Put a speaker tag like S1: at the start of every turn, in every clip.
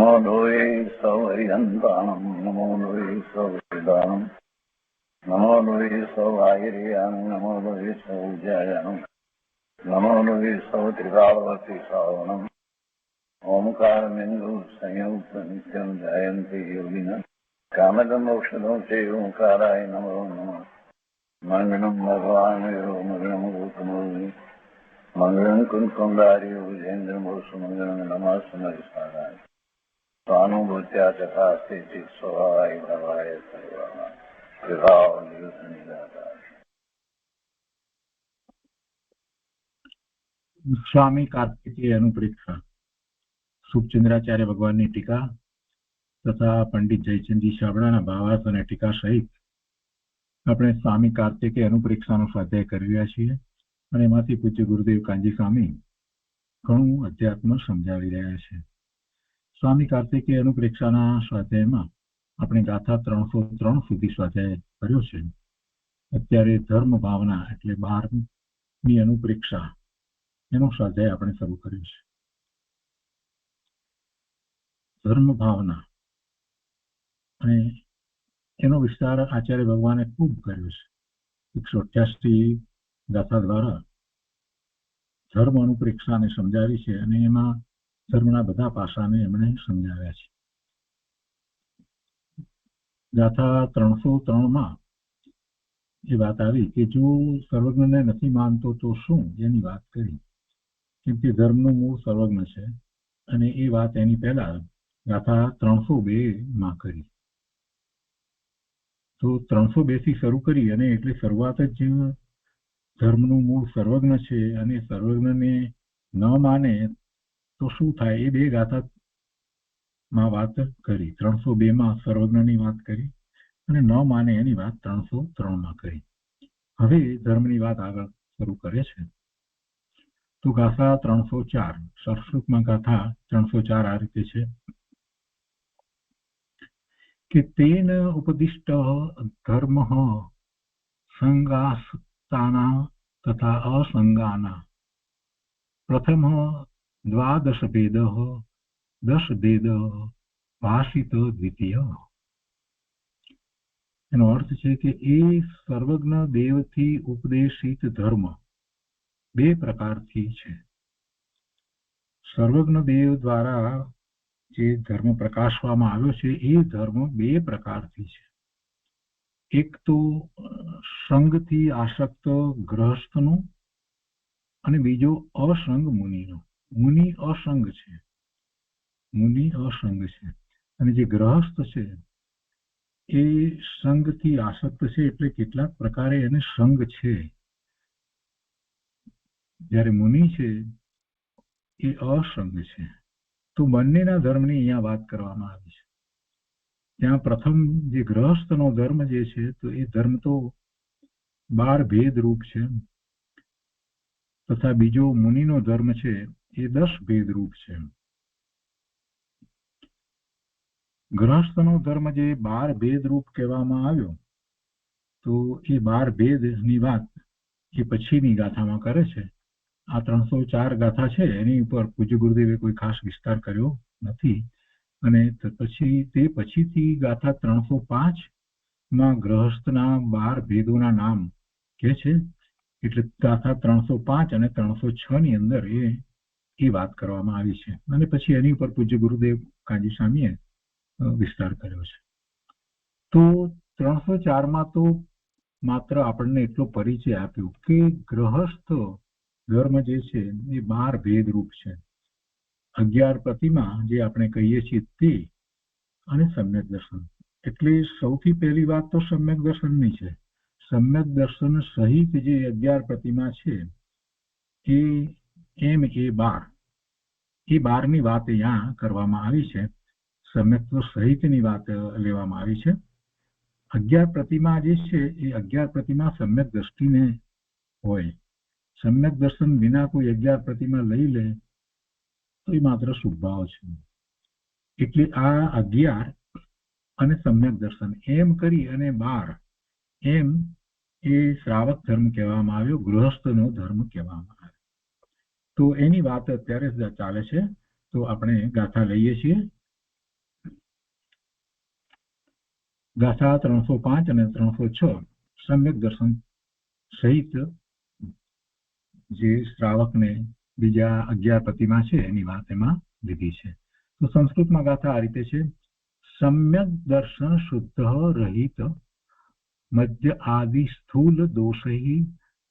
S1: નમો લોહે સૌહરિહંતાણમ નમો લોહે સૌવેદાણમ નમો લોહે સૌઆયર્યાણ નમો લોહે સૌજયાણમ નમો લોહે સૌત્રિકાળવતી શ્રાવણમ ઓમકારમેન્દુ સંયુક્ત નિત્યમ જયંતિ યોગિના કામદમ ઔષધો છે ઓંકારાય નમો નમઃ મંગળમ ભગવાન મંગળમ ગૌતમોર્મિ મંગળમ કુંકુંદાર્યો વિજેન્દ્રમોષ મંગળમ નમઃ સમરિસારાય સ્વાનુભૂત્યા તથાસ્તે ચિત્ સ્વભાવાય ભવાય સર્વાય વિભાવ નિરુદ્ધ નિરાકાર.
S2: સ્વામી કાર્તિકેય અનુપ્રેક્ષા સુખચંદ્રાચાર્ય ભગવાનની ટીકા તથા પંડિત જયચંદજી શાબડાના ભાવાર્થ અને ટીકા સહિત આપણે સ્વામી કાર્તિકેય અનુપ્રેક્ષાનો સ્વાધ્યાય કરી રહ્યા છીએ અને એમાંથી પૂજ્ય ગુરુદેવ કાંજી સ્વામી ઘણું અધ્યાત્મ સમજાવી રહ્યા છે. સ્વામી કાર્તિકેય અનુપ્રેક્ષાના સ્વાધ્યાયમાં આપણે ગાથા 303 સુધી સ્વાધ્યાય કર્યો છે. અત્યારે ધર્મ ભાવના એટલે 12મી અનુપ્રેક્ષા એનો સ્વાધ્યાય આપણે શરૂ કર્યો છે. ધર્મ ભાવના અને એનો વિસ્તાર આચાર્ય ભગવાને ખૂબ કર્યો છે. 188 ગાથા દ્વારા ધર્મ અનુપ્રેક્ષાને સમજાવી છે અને એમાં ધર્મના બધા પાસાને એમણે સમજાવ્યા છે. ગાથા 303માં એ વાત આવી કે જો સર્વજ્ઞને નથી માનતો તો શું એની વાત કરી, કેમ કે ધર્મનું મૂળ સર્વજ્ઞ છે અને એ વાત એની પહેલા ગાથા 302માં કરી. તો 302 થી શરૂ કરી અને એટલે શરૂઆત જ ધર્મનું મૂળ સર્વજ્ઞ છે અને સર્વજ્ઞને ન માને તો શું થાય એ બે ગાથામાં વાત કરી. 302માં સર્વજ્ઞની વાત કરી અને ન માને એની વાત 303માં કરી. હવે ધર્મની વાત આગળ શરૂ કરે છે. તો ગાથા 304 સંસ્કૃતમાં ગાથા 304 આ રીતે છે કે તેન ઉપદિષ્ટ ધર્મ સંગાસ્તાના તથા અસંગાના પ્રથમ 12 ભેદ 10 ભેદ ભાષિત દ્વિતીય. એનો અર્થ છે કે એ સર્વજ્ઞ દેવથી ઉપદેશિત ધર્મ બે પ્રકારથી છે. સર્વજ્ઞ દેવ દ્વારા જે ધર્મ પ્રકાશવામાં આવ્યો છે એ ધર્મ બે પ્રકારથી છે. એક તો સંગથી આસક્ત ગ્રહસ્થનો અને બીજો અસંગ મુનિનો. મુનિ અસંગ છે અને જે ગ્રહસ્થ છે એ સંગથી આસક્ત છે એટલે કેટલાક પ્રકારે એને સંગ છે. જ્યારે મુનિ છે એ અસંગ છે. તો બંનેના ધર્મની અહીંયા વાત કરવામાં આવી છે. ત્યાં પ્રથમ જે ગ્રહસ્થનો ધર્મ જે છે તો એ ધર્મ તો 12 ભેદ રૂપ છે તથા બીજો મુનિનો ધર્મ છે એ 10 ભેદ રૂપ છે. ગ્રહસ્થનો ધર્મ જે 12 ભેદ રૂપ કહેવામાં આવ્યો તો એ 12 ભેદની વાત એ પછીની ગાથામાં કરે છે. આ 304 ગાથા છે એની ઉપર પૂજ્ય ગુરુદેવે કોઈ ખાસ વિસ્તાર કર્યો નથી અને તે પછીથી ગાથા 305માં ગ્રહસ્થના 12 ભેદોના નામ કે છે. એટલે ગાથા 305 અને 306 ની અંદર એ વાત કરવામાં આવી છે અને પછી એની ઉપર પૂજ્ય ગુરુદેવ કાંજી સ્વામીએ વિસ્તાર કર્યો છે. તો 304માં તો માત્ર આપણને એટલો પરિચય આપ્યો કે ગ્રહસ્થ ધર્મ જે છે એ 12 ભેદ રૂપ છે. 11 પ્રતિમા જે આપણે કહીએ છીએ તે અને સમ્યક દર્શન. એટલે સૌથી પહેલી વાત તો સમ્યક દર્શનની છે. સમ્યક દર્શન સહિત જે 11 પ્રતિમા છે એ 12 ની વાત અહીંયા કરવામાં આવી છે. સમ્યક્ત્વ સહિતની વાત લેવામાં આવી છે. 11 પ્રતિમા જે છે એ 11 પ્રતિમા સમ્યક દ્રષ્ટિને હોય. સમ્યક દર્શન વિના કોઈ 11 પ્રતિમા લઈ લે તો એ માત્ર શુભભાવ છે. એટલે આ 11 અને સમ્યક દર્શન એમ કરી અને 12 એમ એ શ્રાવક ધર્મ કહેવામાં આવ્યો, ગૃહસ્થનો ધર્મ કહેવામાં આવ્યો. તો એની વાત અત્યારે ચાલે છે. તો આપણે ગાથા લઈએ છીએ ગાથા 305 અને 306 સમ્યક દર્શન સહિત જે શ્રાવકને બીજા 11 પ્રતિમા છે એની વાત એમાં લીધી છે. તો સંસ્કૃતમાં ગાથા આ રીતે છે: સમ્યક દર્શન શુદ્ધ રહિત મધ્ય આદિ સ્થૂલ દોષૈ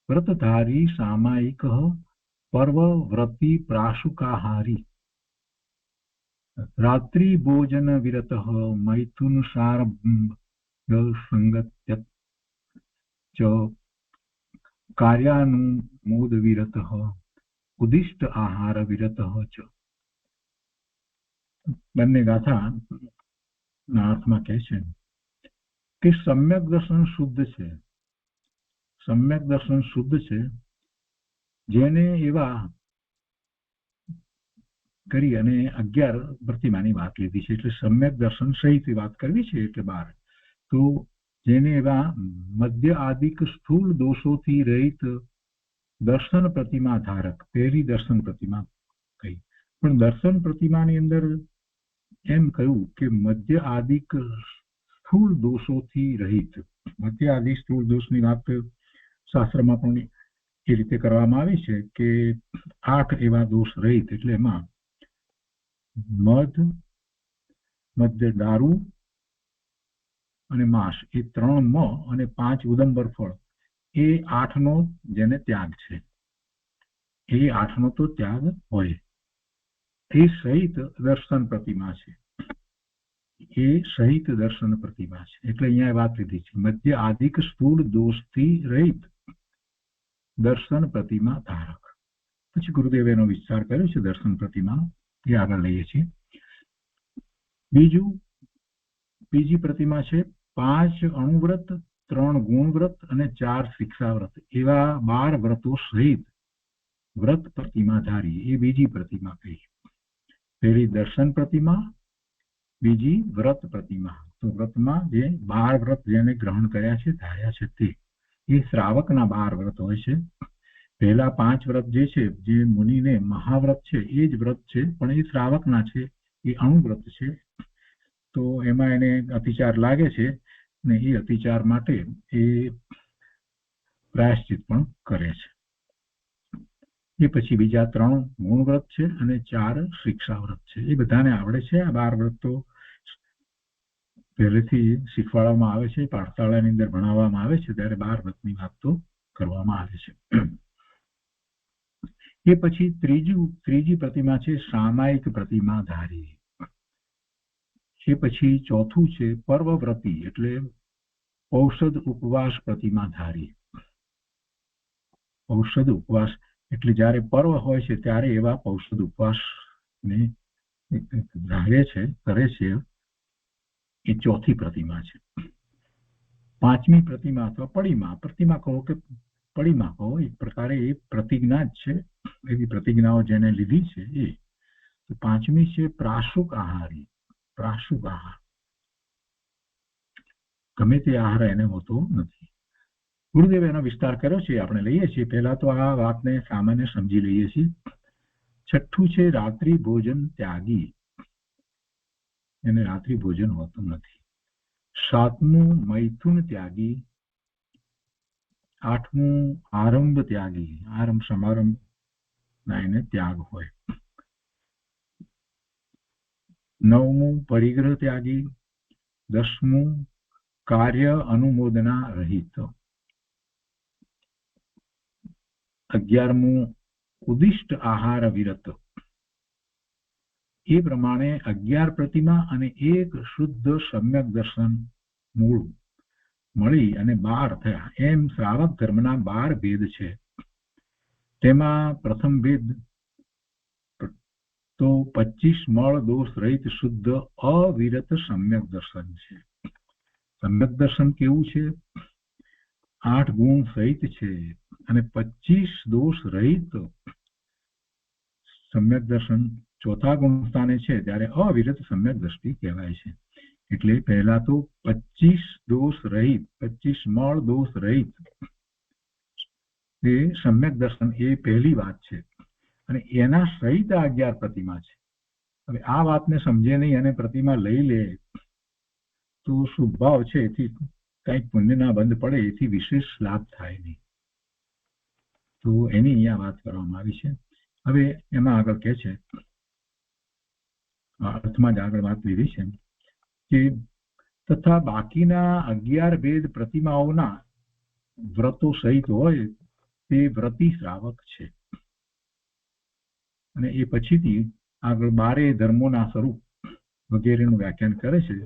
S2: વ્રતધારી સામાયિક પર્વ વ્રતિ પ્રાશુકાહારી રાત્રિ ભોજન વિરત મૈથુન સંગત્ય ચ કાર્યાનુમોદ વિરત ઉદિષ્ટ આહાર વિરત ચ. બંને ગાથા ના અર્થમાં કહે છે કે સમ્યક દર્શન શુદ્ધ છે. સમ્યક દર્શન શુદ્ધ છે જેને એવા કરી અને 11 પ્રતિમાની વાત લીધી છે. એટલે સમ્યક દર્શન સહિત વાત કરવી છે એટલે 12. તો જેને એવા મધ્ય આદિક સ્થૂળ દોષોથી રહિત દર્શન પ્રતિમા ધારક, પહેલી દર્શન પ્રતિમા કહી. પણ દર્શન પ્રતિમાની અંદર એમ કહ્યું કે મધ્ય આદિક સ્થૂળ દોષોથી રહિત. મધ્ય આદિ સ્થૂળ દોષની વાત શાસ્ત્રમાં પણ એ રીતે કરવામાં આવી છે કે 8 એવા દોષ રહિત, એટલે એમાં મધ દારૂ અને માંસ એ 3 મ અને 5 ઉદંબર ફળ એ 8નો જેને ત્યાગ છે, એ 8નો તો ત્યાગ હોય એ સહિત દર્શન પ્રતિમા છે. એ સહિત દર્શન પ્રતિમા છે એટલે અહીંયા વાત લીધી છે મધ્ય આદિક સ્થૂળ દોષથી રહિત દર્શન પ્રતિમા ધારક. પછી ગુરુદેવે એનો વિસ્તાર કર્યો છે દર્શન પ્રતિમા, એ આગળ લઈએ છીએ. બીજી પ્રતિમા છે 5 અણુવ્રત, 3 ગુણવ્રત અને 4 શિક્ષાવ્રત એવા 12 વ્રતો સહિત વ્રત પ્રતિમા ધારી. એ બીજી પ્રતિમા કહી. પહેલી દર્શન પ્રતિમા, બીજી વ્રત પ્રતિમા. તો વ્રતમાં જે 12 વ્રત જેને ગ્રહણ કર્યા છે, ધાર્યા છે, તે એ શ્રાવકના 12 વ્રત હોય છે. પહેલા 5 વ્રત જે છે, જે મુનિને મહાવ્રત છે એ જ વ્રત છે, પણ એ શ્રાવકના છે, એ અણુવ્રત છે. તો એમાં એને અતિચાર લાગે છે ને એ અતિચાર માટે એ પ્રાયશ્ચિત પણ કરે છે. એ પછી બીજા 3 ગુણવ્રત છે અને 4 શિક્ષાવ્રત છે. એ બધાને આવડે છે. આ 12 વ્રત તો પહેલેથી શીખવાડવામાં આવે છે, પાઠશાળાની અંદર ભણાવવામાં આવે છે, ત્યારે 12 વ્રતની વાત તો કરવામાં આવે છે. એ પછી ત્રીજી પ્રતિમા છે સામાયિક પ્રતિમા ધારી. એ પછી ચોથું છે પર્વવ્રતી, એટલે ઔષધ ઉપવાસ પ્રતિમા ધારી. ઔષધ ઉપવાસ એટલે જ્યારે પર્વ હોય છે ત્યારે એવા ઔષધ ઉપવાસ ને ધારે છે, કરે છે. એ ચોથી પ્રતિમા છે. 5મી પ્રતિમા અથવા પડીમા, પ્રતિમા કહો કે પડીમા કહો, એક પ્રકારે એ પ્રતિજ્ઞા જ છે. એવી પ્રતિજ્ઞાઓ જેને લીધી છે એ. 5મી છે પ્રાશુક આહારી. પ્રાશુક આહાર ગમે તે આહાર એને હોતો નથી. ગુરુદેવે એનો વિસ્તાર કર્યો છે, આપણે લઈએ છીએ. પહેલા તો આ વાતને સામાન્ય સમજી લઈએ છીએ. 6થું છે રાત્રિ ભોજન ત્યાગી, એને રાત્રિ ભોજન હોતું નથી. 7મું મૈથુન ત્યાગી. 8મું આરંભ ત્યાગી, આરંભ સમારંભ ના એને ત્યાગ હોય. 9મું પરિગ્રહ ત્યાગી. 10મું કાર્ય અનુમોદના રહિત. 11મું ઉદિષ્ટ આહાર વિરત. એ પ્રમાણે 11 પ્રતિમા અને 1 શુદ્ધ સમ્યક દર્શન મૂળ મળી અને 12 થયા. એમ શ્રાવક ધર્મના 12 ભેદ છે. તેમાં પ્રથમ ભેદ તો 25 મળ દોષ રહિત શુદ્ધ અવિરત સમ્યક દર્શન છે. સમ્યક દર્શન કેવું છે? 8 ગુણ સહિત છે અને 25 દોષ રહિત સમ્યક દર્શન ચોથા ગુણ સ્થાને છે, ત્યારે અવિરત સમ્યક દ્રષ્ટિ કહેવાય છે. એટલે પહેલા તો 25 દોષ રહિત, 25 મળ દોષ રહિત એ સમ્યક દર્શન, એ પહેલી વાત છે. અને એના સહિત 11 પ્રતિમા છે. હવે આ વાતને સમજે નહીં અને પ્રતિમા લઈ લે તો શુભ ભાવ છે એથી કંઈક પુણ્યના બંધ પડે એથી વિશેષ લાભ થાય નહીં. તો એની અહીંયા વાત કરવામાં આવી છે. હવે એમાં આગળ કહે છે, અર્થમાં જ આગળ વાત લીધી છે કે તથા બાકીના 11 ભેદ પ્રતિમાઓના વ્રતો સહિત હોય તે વ્રતી શ્રાવક છે. અને એ પછીથી આગળ 12 ધર્મોના સ્વરૂપ વગેરેનું વ્યાખ્યાન કરે છે.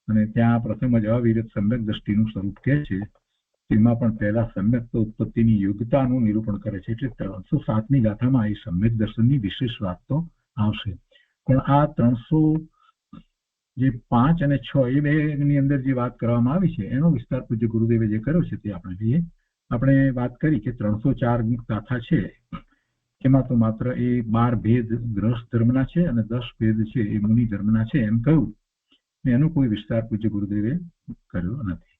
S2: અને ત્યાં પ્રથમ જ અવિરત સમ્યક દ્રષ્ટિનું સ્વરૂપ કહે છે. તેમાં પણ પહેલા સમ્યક ઉત્પત્તિની યોગ્યતાનું નિરૂપણ કરે છે. એટલે 307ની ગાથામાં એ સમ્યક દર્શનની વિશેષ વાત તો આવશે. પણ આ 305 અને 6 એ બેની અંદર જે વાત કરવામાં આવી છે એનો વિસ્તાર પૂજ્ય ગુરુદેવે જે કર્યો છે તે આપણે લઈએ. આપણે વાત કરી કે 304 ગાથા છે એમાં તો માત્ર એ 12 ભેદ ગ્રસ્થ ધર્મના છે અને 10 ભેદ છે એ મુનિ ધર્મના છે એમ કહ્યું. એનો કોઈ વિસ્તાર પૂજ્ય ગુરુદેવે કર્યો નથી.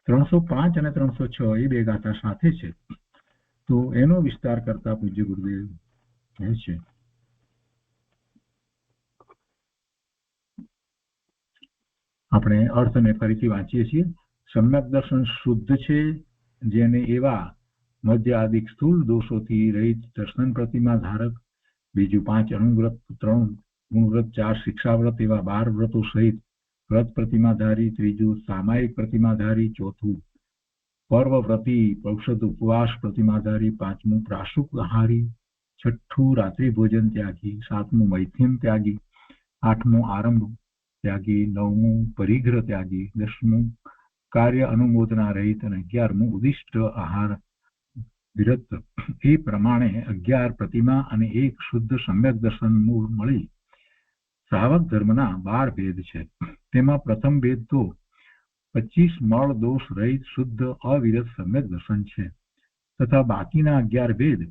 S2: 305 અને 306 એ બે ગાથા સાથે છે તો એનો વિસ્તાર કરતા પૂજ્ય ગુરુદેવ કહે છે, આપણે અર્થને ફરીથી વાંચીએ છીએ. સમ્યક દર્શન શુદ્ધ છે જેને એવા મધ્ય આદિક સ્થૂલ દોષોથી રહિત દર્શન પ્રતિમા ધારક, બીજું 5 અણુવ્રત, 3 ગુણવ્રત, 4 શિક્ષાવ્રત એવા 12 વ્રતો સહિત વ્રત પ્રતિમાધારી, ત્રીજું સામાયિક પ્રતિમાધારી, ચોથું પર્વવ્રતી ઔષધ ઉપવાસ પ્રતિમાધારી, 5મું પ્રાશુક આહારી, 6ઠું રાત્રિ ભોજન ત્યાગી, 7મું મૈથુન ત્યાગી, 8મું આરંભ ત્યાગી, 9મું પરિગ્રહ ત્યાગી, 10મું કાર્ય અનુમોદના રહિત અને 11મું ઉદિષ્ટ આહાર વિરત. એ પ્રમાણે 11 પ્રતિમા અને 1 શુદ્ધ સમ્યક દર્શન મૂળ મળી શ્રાવક ધર્મના 12 ભેદ છે. તેમાં પ્રથમ ભેદ તો 25 મળ દોષ રહિત શુદ્ધ અવિરત સમ્યક દર્શન છે. તથા બાકીના 11 ભેદ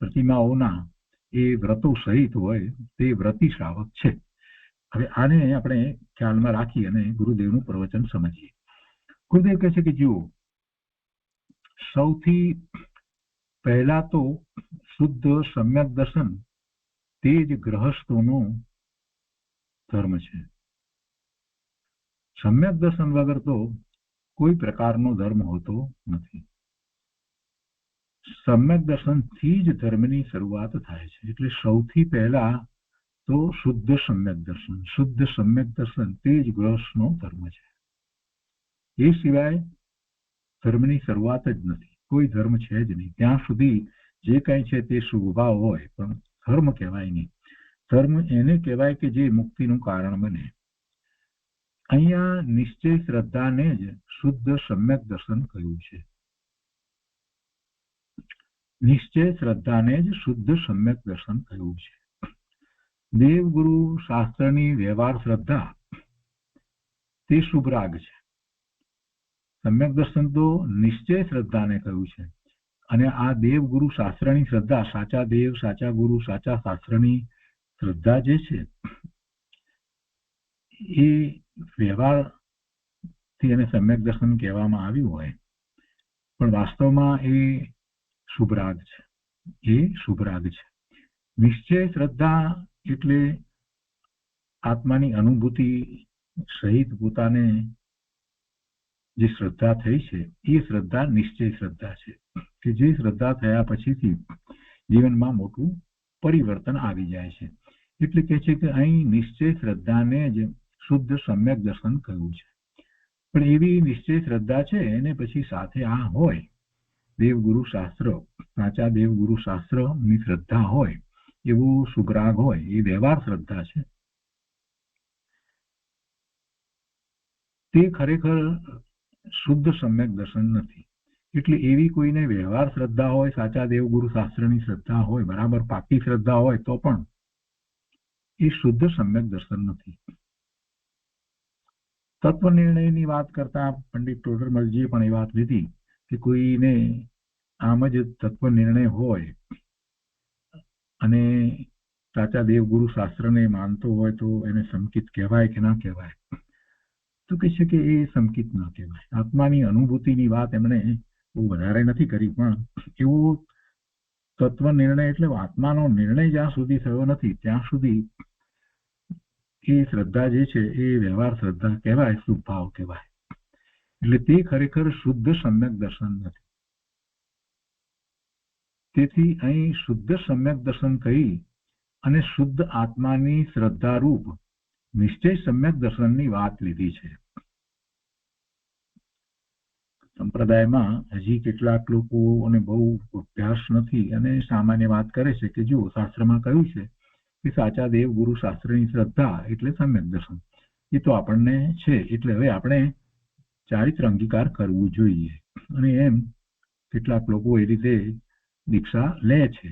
S2: પ્રતિમાઓના એ વ્રતો સહિત હોય તે વ્રતી શ્રાવક છે. હવે આને આપણે ખ્યાલમાં રાખી અને ગુરુદેવનું પ્રવચન સમજીએ. ગુરુદેવ કહે છે કે જુઓ, સૌથી પહેલા તો શુદ્ધ સમ્યક દર્શન તે જ ગ્રહસ્થોનો ધર્મ છે. સમ્યક દર્શન વગર તો કોઈ પ્રકારનો ધર્મ હોતો નથી. સમ્યક દર્શનથી જ ધર્મની શરૂઆત થાય છે. એટલે સૌથી પહેલા તો શુદ્ધ સમ્યક દર્શન, શુદ્ધ સમ્યક દર્શન તે જ ગૃહસ્થનો ધર્મ છે. એ સિવાય ધર્મની શરૂઆત જ નથી. કોઈ ધર્મ છે જ નહીં. ત્યાં સુધી જે કંઈ છે તે શુભભાવ હોય પણ ધર્મ કહેવાય નહીં. ધર્મ એને કહેવાય કે જે મુક્તિનું કારણ બને. અહીંયા નિશ્ચય શ્રદ્ધાને જ શુદ્ધ સમ્યક દર્શન કહ્યું છે. નિશ્ચય શ્રદ્ધાને જ શુદ્ધ સમ્યક દર્શન કહ્યું છે. દેવગુરુ શાસ્ત્રની વ્યવહાર શ્રદ્ધા તે શુભરાગ છે. સમ્યક દર્શન તો નિશ્ચય શ્રદ્ધાને કહ્યું છે. અને આ દેવગુરુ શાસ્ત્રની શ્રદ્ધા, સાચા દેવ, સાચા ગુરુ, સાચા શાસ્ત્રની શ્રદ્ધા જે છે એ વ્યવહારથી એને સમ્યક દર્શન કહેવામાં આવ્યું હોય પણ વાસ્તવમાં એ શુભરાગ છે. એ શુભરાગ છે. નિશ્ચય શ્રદ્ધા એટલે આત્માની અનુભૂતિ સહિત પોતાને જે શ્રદ્ધા થઈ છે એ શ્રદ્ધા નિશ્ચય શ્રદ્ધા છે કે જે શ્રદ્ધા થયા પછીથી જીવનમાં મોટું પરિવર્તન આવી જાય છે. એટલે કહે છે કે અહીં નિશ્ચય શ્રદ્ધાને જ શુદ્ધ સમ્યક દર્શન કહ્યું છે. પણ એવી નિશ્ચય શ્રદ્ધા છે એને પછી સાથે આ હોય દેવગુરુ શાસ્ત્ર, સાચા દેવગુરુ શાસ્ત્રની શ્રદ્ધા હોય, એવું શુભરાગ હોય, એ વ્યવહાર શ્રદ્ધા છે. તે ખરેખર શુદ્ધ સમ્યક દર્શન નથી. એટલે એવી કોઈને વ્યવહાર શ્રદ્ધા હોય, સાચા દેવગુરુ શાસ્ત્રની શ્રદ્ધા હોય, બરાબર પાકી શ્રદ્ધા હોય તો પણ એ શુદ્ધ સમ્યક દર્શન નથી. તત્વ નિર્ણયની વાત કરતા પંડિત ટોડરમલજીએ પણ એ વાત લીધી કે કોઈને આમ જ તત્વ નિર્ણય હોય અને સાચા દેવગુરુ શાસ્ત્રને માનતો હોય તો એને સંકિત કહેવાય કે ના કહેવાય? તો કહે છે કે એ સંકિત ના કહેવાય. આત્માની અનુભૂતિની વાત એમણે બહુ વધારે નથી કરી, પણ એવો તત્વ નિર્ણય એટલે આત્માનો નિર્ણય જ્યાં સુધી થયો નથી ત્યાં સુધી એ શ્રદ્ધા જે છે એ વ્યવહાર શ્રદ્ધા કહેવાય, શુભ ભાવ કહેવાય. એટલે તે ખરેખર શુદ્ધ સમ્યક દર્શન નથી. તેથી અહીં શુદ્ધ સમ્યક દર્શન કહી અને શુદ્ધ આત્માની શ્રદ્ધારૂપ નિશ્ચય સમ્યક દર્શનની વાત લીધી છે. સંપ્રદાયમાં હજી કેટલાક લોકોને બહુ અભ્યાસ નથી અને સામાન્ય વાત કરે છે કે જો શાસ્ત્રમાં કહ્યું છે કે સાચા દેવ ગુરુ શાસ્ત્રની શ્રદ્ધા એટલે સમ્યક દર્શન. એ તો આપણને છે, એટલે હવે આપણે ચારિત્ર અંગીકાર કરવું જોઈએ. અને એમ કેટલાક લોકો એ રીતે દીક્ષા લે છે,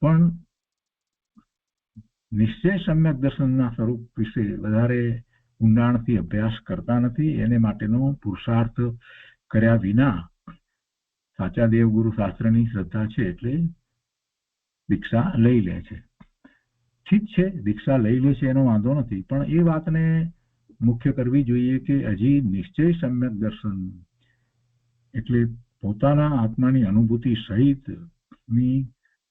S2: પણ નિશ્ચય સમ્યક દર્શનના સ્વરૂપ વિશે વધારે ઊંડાણથી અભ્યાસ કરતા નથી. એને માટેનો પુરુષાર્થ કર્યા વિના સાચા દેવગુરુ શાસ્ત્રની શ્રદ્ધા છે એટલે દીક્ષા લઈ લે છે. ઠીક છે, દીક્ષા લઈ લે છે એનો વાંધો નથી, પણ એ વાતને મુખ્ય કરવી જોઈએ કે હજી નિશ્ચય સમ્યક દર્શન એટલે પોતાના આત્માની અનુભૂતિ સહિતની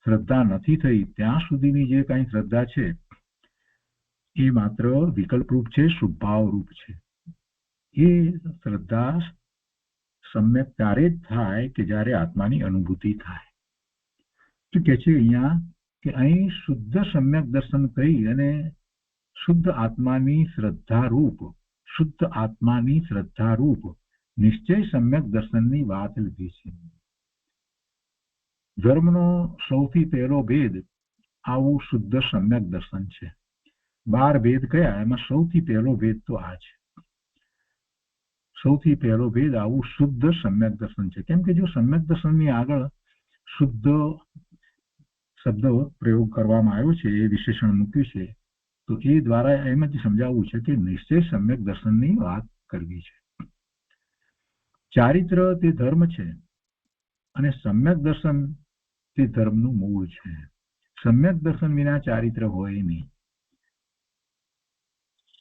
S2: શ્રદ્ધા નથી થઈ ત્યાં સુધીની જે કાંઈ શ્રદ્ધા છે એ માત્ર વિકલ્પ રૂપ છે, શુભભાવ રૂપ છે. એ શ્રદ્ધા સમ્યક ત્યારે જ થાય કે જ્યારે આત્માની અનુભૂતિ થાય. તો કે છે અહીંયા કે અહીં શુદ્ધ સમ્યક દર્શન કહી અને શુદ્ધ આત્માની શ્રદ્ધા રૂપ નિશ્ચય સમ્યક દર્શનની વાત લીધી છે. ધર્મનો સૌથી પહેલો ભેદ આવું શુદ્ધ સમ્યક દર્શન છે. 12 ભેદ કયા, એમાં સૌથી પહેલો ભેદ તો આ છે. સૌથી પહેલો ભેદ આવું શુદ્ધ સમ્યક દર્શન છે. કેમ કે જો સમ્યક દર્શનની આગળ શુદ્ધ શબ્દ પ્રયોગ કરવામાં આવ્યો છે, એ વિશેષણ મૂક્યું છે, તો એ દ્વારા એમ જ સમજાવવું છે કે નિશ્ચય સમ્યક દર્શનની વાત કરવી છે. ચારિત્ર તે ધર્મ છે અને સમ્યક દર્શન તે ધર્મનું મૂળ છે. સમ્યક દર્શન વિના ચારિત્ર હોય નહીં.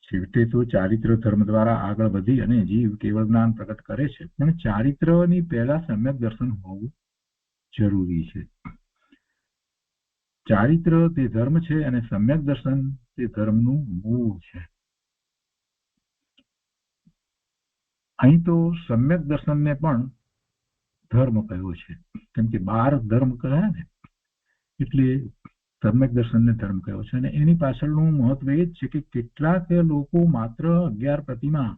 S2: છેવટે તો ચારિત્ર ધર્મ દ્વારા આગળ વધી અને જીવ કેવળ જ્ઞાન પ્રગટ કરે છે, પણ ચારિત્રની પહેલા સમ્યક દર્શન હોવું જરૂરી છે. ચારિત્ર તે ધર્મ છે અને સમ્યક દર્શન તે ધર્મનું મૂળ છે. અહીં તો સમ્યક દર્શનને પણ ધર્મ કહ્યો છે, કેમ કે 12 ધર્મ કહ્યા ને, એટલે સમ્યક દર્શનને ધર્મ કહ્યો છે. અને એની પાછળનું મહત્વ એ જ છે કે કેટલાક લોકો માત્ર 11 પ્રતિમા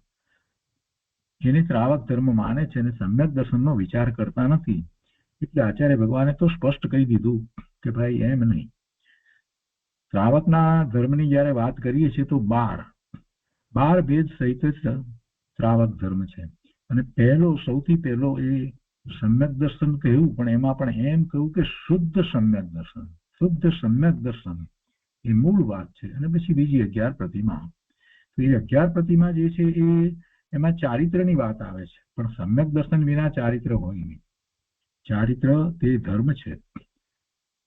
S2: એને શ્રાવક ધર્મ માને છે અને સમ્યક દર્શનનો વિચાર કરતા નથી. એટલે આચાર્ય ભગવાને તો સ્પષ્ટ કહી દીધું કે ભાઈ એમ નહીં. શ્રાવકના ધર્મની જ્યારે વાત કરીએ છીએ તો 12 ભેદ સહિત જ શ્રાવક ધર્મ છે. અને સૌથી પહેલો એ સમ્યક દર્શન કહ્યું, પણ એમાં પણ એમ કહ્યું કે શુદ્ધ સમ્યક દર્શન. શુદ્ધ સમ્યક દર્શન એ મૂળ વાત છે. અને પછી બીજી 11 પ્રતિમા. તો એ 11 પ્રતિમા જે છે એમાં ચારિત્રની વાત આવે છે, પણ સમ્યક દર્શન વિના ચારિત્ર હોય નહીં. ચારિત્ર તે ધર્મ છે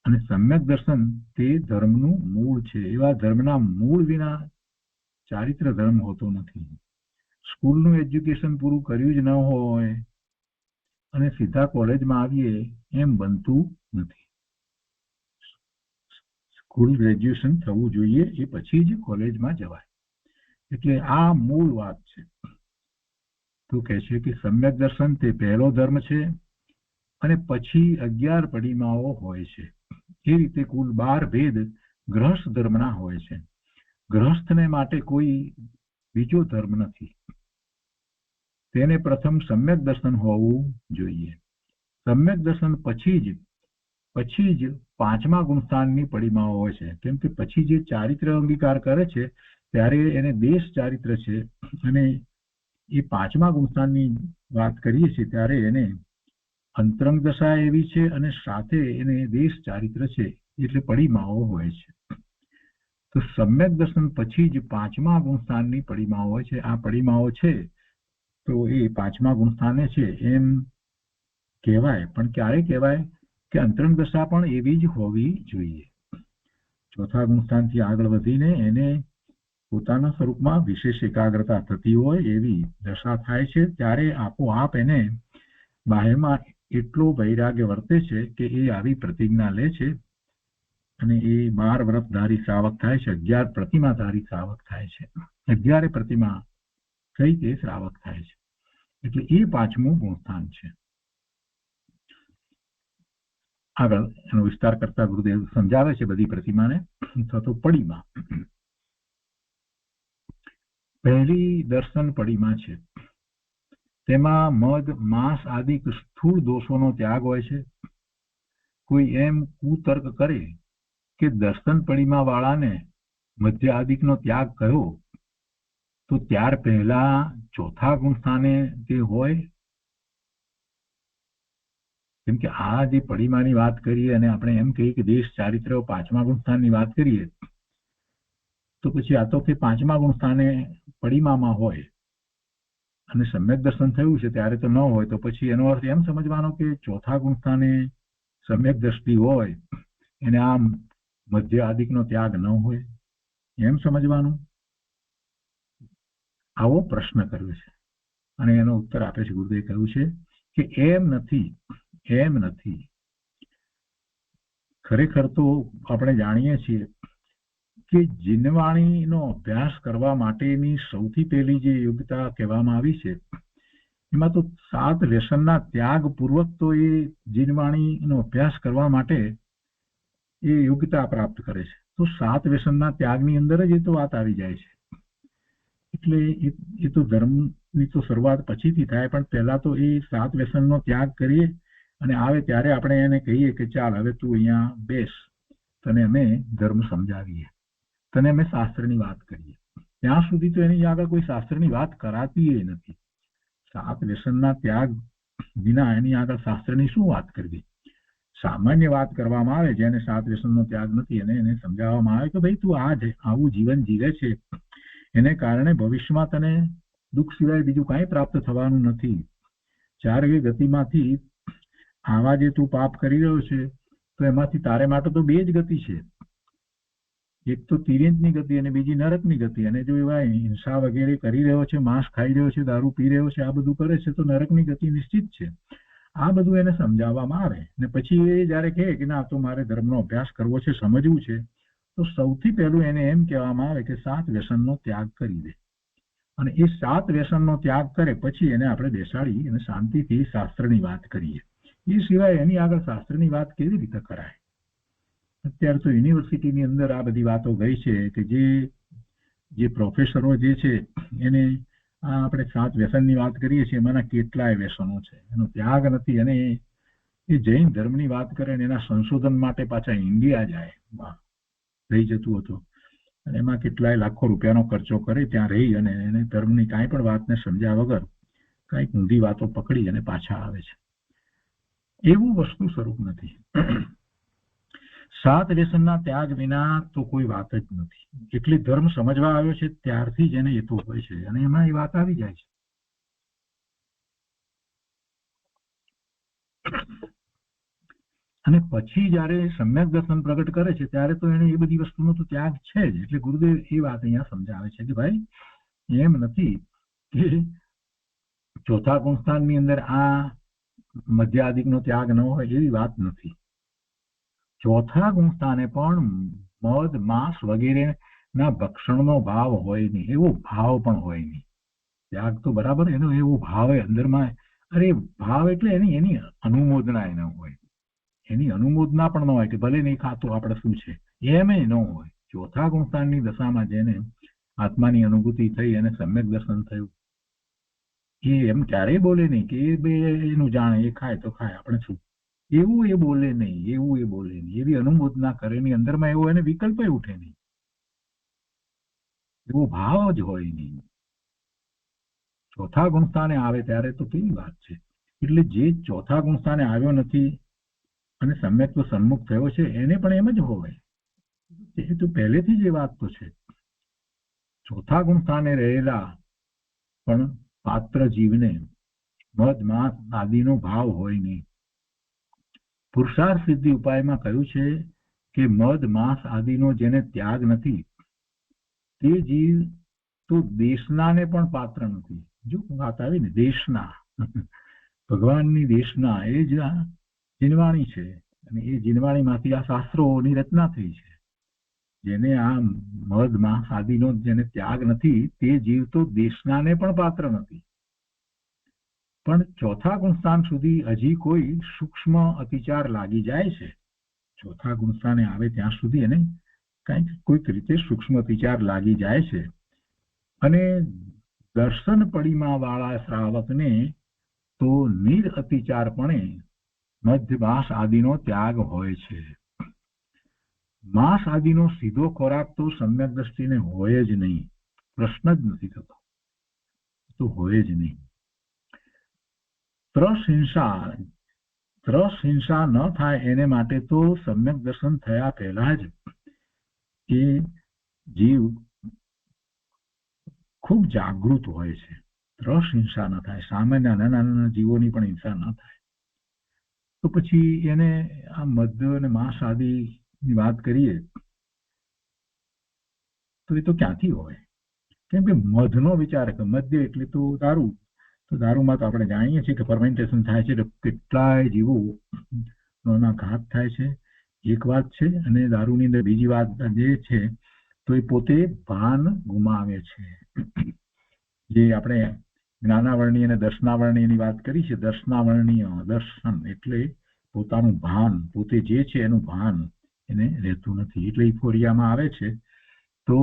S2: અને સમ્યક દર્શન તે ધર્મનું મૂળ છે. એવા ધર્મના મૂળ વિના ચારિત્ર ધર્મ હોતો નથી. સ્કૂલનું એજ્યુકેશન પૂરું કર્યું જ ન હોય અને સીધા કોલેજમાં આવીએ એમ બનતું નથી. સ્કૂલ ગ્રેજ્યુએશન થવું જોઈએ, એ પછી જ કોલેજમાં જવાય. એટલે આ મૂળ વાત છે. તો કહે છે કે સમ્યક દર્શન તે પહેલો ધર્મ છે અને પછી 11 પડિમાઓ હોય છે. એ રીતે કુલ 12 ભેદ ગૃહસ્થ ધર્મના હોય છે. ગૃહસ્થને માટે કોઈ બીજો ધર્મ નથી. તેને પ્રથમ સમ્યક દર્શન હોવું જોઈએ. સમ્યક દર્શન પછી જ 5મા ગુણસ્થાનની પડિમાઓ હોય છે. કેમ કે પછી જે ચારિત્ર અંગીકાર કરે છે ત્યારે એને દેશ ચારિત્ર છે, અને એ 5મા ગુણસ્થાનની વાત કરીએ છીએ ત્યારે એને અંતરંગ દશા એવી છે અને સાથે એને દેશ ચારિત્ર છે, એટલે પડિમાઓ હોય છે. તો સમ્યક દર્શન પછી જ 5મા ગુણસ્થાનની પડિમાઓ હોય છે. આ પડિમાઓ છે તો એ 5મા ગુણસ્થાને છે એમ કહેવાય. પણ ક્યારે કહેવાય કે અંતરંગ દશા પણ એવી જ હોવી જોઈએ. 4થા ગુણસ્થાનથી આગળ વધીને એને પોતાના સ્વરૂપમાં વિશેષ એકાગ્રતા થતી હોય એવી દશા થાય છે, ત્યારે આપોઆપ એને બાહ્યમાં એટલો વૈરાગ્ય વર્તે છે કે એ આવી પ્રતિજ્ઞા લે છે અને એ 12 વ્રતધારી શ્રાવક થાય છે, 11 પ્રતિમાધારી શ્રાવક થાય છે, 11 પ્રતિમા થઈ તે શ્રાવક થાય છે. એટલે એ 5મું ગુણસ્થાન છે. આગળ એનો વિસ્તાર કરતા ગુરુદેવ સમજાવે છે બધી પ્રતિમાને. અથવા તો પડીમાં પહેલી દર્શન પડીમાં છે. તેમાં મદ માંસ આદિ સ્થૂળ દોષોનો ત્યાગ હોય છે. કોઈ એમ કુતર્ક કરે કે દર્શન પડીમાં વાળાને મધ્ય આદિકનો ત્યાગ કયો તો ત્યાર પહેલા ચોથા ગુણ સ્થાને તે હોય. કેમ કે આ જે પડીમાની વાત કરીએ અને આપણે એમ કહીએ કે દેશ ચારિત્ર 5મા ગુણ સ્થાનની વાત કરીએ તો પછી આ તો કે 5મા ગુણ સ્થાને પડીમામાં હોય અને સમ્યક દર્શન થયું છે ત્યારે તો ન હોય, તો પછી એનો અર્થ એમ સમજવાનો કે ચોથા ગુણ સ્થાને સમ્યક દ્રષ્ટિ હોય એને આ મધ્ય આદિકનો ત્યાગ ન હોય એમ સમજવાનું. આવો પ્રશ્ન કર્યો છે અને એનો ઉત્તર આપે છે ગુરુદેવે કહ્યું છે કે એમ નથી. ખરેખર તો આપણે જાણીએ છીએ કે જીનવાણીનો અભ્યાસ કરવા માટેની સૌથી પહેલી જે યોગ્યતા કહેવામાં આવી છે એમાં તો 7 વ્યસનના ત્યાગ પૂર્વક તો એ જીનવાણીનો અભ્યાસ કરવા માટે એ યોગ્યતા પ્રાપ્ત કરે છે. તો 7 વ્યસનના ત્યાગની અંદર જ એ તો વાત આવી જાય છે. એટલે એ તો ધર્મની તો શરૂઆત પછીથી થાય, પણ પહેલા તો એ 7 વ્યસનનો ત્યાગ કરીએ અને આવે ત્યારે આપણે એને કહીએ કે ચાલ હવે તું અહીંયા બેસ, તને અમે ધર્મ સમજાવીએ, તને અમે શાસ્ત્રની વાત કરીએ. ત્યાં સુધી તો એની આગળ કોઈ શાસ્ત્રની વાત કરાતી નથી. 7 વ્યસનના ત્યાગ વિના એની આગળ શાસ્ત્રની શું વાત કરવી. સામાન્ય વાત કરવામાં આવે જેને 7 વ્યસનનો ત્યાગ નથી અને એને સમજાવવામાં આવે કે ભાઈ તું આવું જીવન જીવે છે એને કારણે ભવિષ્યમાં તને દુઃખ સિવાય બીજું કાંઈ પ્રાપ્ત થવાનું નથી. 4 ગતિમાંથી આવા જે તું પાપ કરી રહ્યો છે તો એમાંથી તારે માટે તો 2 જ ગતિ છે. એક તો તિર્યંતની ગતિ અને બીજી નરકની ગતિ. અને જો એવા હિંસા વગેરે કરી રહ્યો છે, માંસ ખાઈ રહ્યો છે, દારૂ પી રહ્યો છે, આ બધું કરે છે તો નરકની ગતિ નિશ્ચિત છે. આ બધું એને સમજાવવામાં આવે ને પછી એ જયારે કહે કે ના તો મારે ધર્મનો અભ્યાસ કરવો છે, સમજવું છે, તો સૌથી પહેલું એને એમ કહેવામાં આવે કે 7 વ્યસનનો ત્યાગ કરી દે. અને એ 7 વ્યસનનો ત્યાગ કરે પછી એને આપણે બેસાડી અને શાંતિથી શાસ્ત્રની વાત કરીએ. એ સિવાય એની આગળ શાસ્ત્રની વાત કેવી રીતે કરાય. અત્યારે તો યુનિવર્સિટીની અંદર આ બધી વાતો ગઈ છે કે જે પ્રોફેસરો જે છે એને આપણે 7 વ્યસનની વાત કરીએ છીએ એમાંના કેટલાય વ્યસનો છે, એનો ત્યાગ નથી. અને એ જૈન ધર્મની વાત કરે અને એના સંશોધન માટે પાછા ઇન્ડિયા જાય, રહી જતું હતું અને એમાં કેટલાય લાખો રૂપિયાનો ખર્ચો કરે, ત્યાં રહી અને એને ધર્મની કાંઈ પણ વાતને સમજ્યા વગર કાંઈક ઊંધી વાતો પકડી અને પાછા આવે છે. એવું વસ્તુ સ્વરૂપ નથી. 7 વ્યસનના ત્યાગ વિના તો કોઈ વાત જ નથી. એટલે ધર્મ સમજવા આવ્યો છે ત્યારથી જ એને એ તો હોય છે અને એમાં એ વાત આવી જાય છે. અને પછી જયારે સમ્યક દર્શન પ્રગટ કરે છે ત્યારે તો એને એ બધી વસ્તુનો તો ત્યાગ છે જ. એટલે ગુરુદેવ એ વાત અહીંયા સમજાવે છે કે ભાઈ એમ નથી કે ચોથા ગુણસ્થાનની અંદર આ મધ્યાદિકનો ત્યાગ ન હોય એવી વાત નથી. ચોથા ગુણસ્થાને પણ મદ માંસ વગેરે ના ભક્ષણનો ભાવ હોય નહીં, એવો ભાવ પણ હોય નહીં. ત્યાગ તો બરાબર એનો એવો ભાવ અંદરમાં, અરે ભાવ એટલે એની અનુમોદના ન હોય, એની અનુમોદના પણ ન હોય કે ભલે નહીં ખાતું આપણે શું છે એમ ન હોય. ચોથા ગુણસ્થાનની દશામાં જેને આત્માની અનુભૂતિ થઈ અને સમ્યક દર્શન થયું એ એમ ક્યારેય બોલે નહીં કે એ બે એનું જાણે, એ ખાય તો ખાય આપણે શું, એવું એ બોલે નહીં. એવી અનુમોદના કરે એની અંદરમાં એવો એને વિકલ્પ ઉઠે નહીં, એવો ભાવ જ હોય નહીં. ચોથા ગુણસ્થાને આવે ત્યારે તો કેવી વાત છે. એટલે જે ચોથા ગુણસ્થાને આવ્યો નથી અને સમ્યક તો સન્મુખ થયો છે એને પણ એમ જ હોય. એ તો પહેલેથી જ એ વાત તો છે. ચોથા ગુણસ્થાને રહેલા પણ પાત્ર જીવને મદ માંસ આદિનો ભાવ હોય નહીં. પુરુષાર્થ સિદ્ધિ ઉપાયમાં કહ્યું છે કે મદ માંસ આદિનો જેને ત્યાગ નથી તે જીવ તો દેશનાને પણ પાત્ર નથી. જો વાત આવી ને દેશના, ભગવાનની દેશના એ જ જીનવાણી છે અને એ જીનવાણીમાંથી આ શાસ્ત્રોની રચના થઈ છે. જેને આ મદ માંસ આદિનો જેને ત્યાગ નથી તે જીવ તો દેશનાને પણ પાત્ર નથી. પણ ચોથા ગુણસ્થાન સુધી હજી કોઈ સૂક્ષ્મ અતિચાર લાગી જાય છે. ચોથા ગુણસ્થાને આવે ત્યાં સુધી એને કંઈક કોઈક રીતે સૂક્ષ્મ અતિચાર લાગી જાય છે. અને દર્શન પડીમાં વાળા શ્રાવકને તો નિરઅતિચારપણે મધ્ય માંસ આદિનો ત્યાગ હોય છે. માંસ આદિનો સીધો ખોરાક તો સમ્યક દ્રષ્ટિને હોય જ નહીં, પ્રશ્ન જ નથી થતો, તો હોય જ નહીં. ત્રસ હિંસા ન થાય એને માટે તો સમ્યક દર્શન થયા પહેલા જ એ જીવ ખૂબ જાગૃત હોય છે. ત્રસ હિંસા ન થાય, સામાન્ય નાના નાના જીવોની પણ હિંસા ન થાય. તો પછી એને આ મધ અને માંસ આદિની વાત કરીએ તો એ તો ક્યાંથી હોય? કેમ કે મધનો વિચાર કે મધ્ય એટલે તો દારૂ. તો દારૂમાં તો આપણે જાણીએ છીએ કે ફર્મેન્ટેશન થાય છે, કેટલાય જીવો એના ઘાત થાય છે, એક વાત છે. અને દારૂની અંદર બીજી વાત જે છે તો એ પોતે ભાન ગુમાવે છે. જે આપણે જ્ઞાનાવરણીય અને દર્શનાવરણીયની વાત કરી છે, દર્શનાવરણીય દર્શન એટલે પોતાનું ભાન, પોતે જે છે એનું ભાન એને રહેતું નથી, એટલે ઇફોરિયામાં આવે છે. તો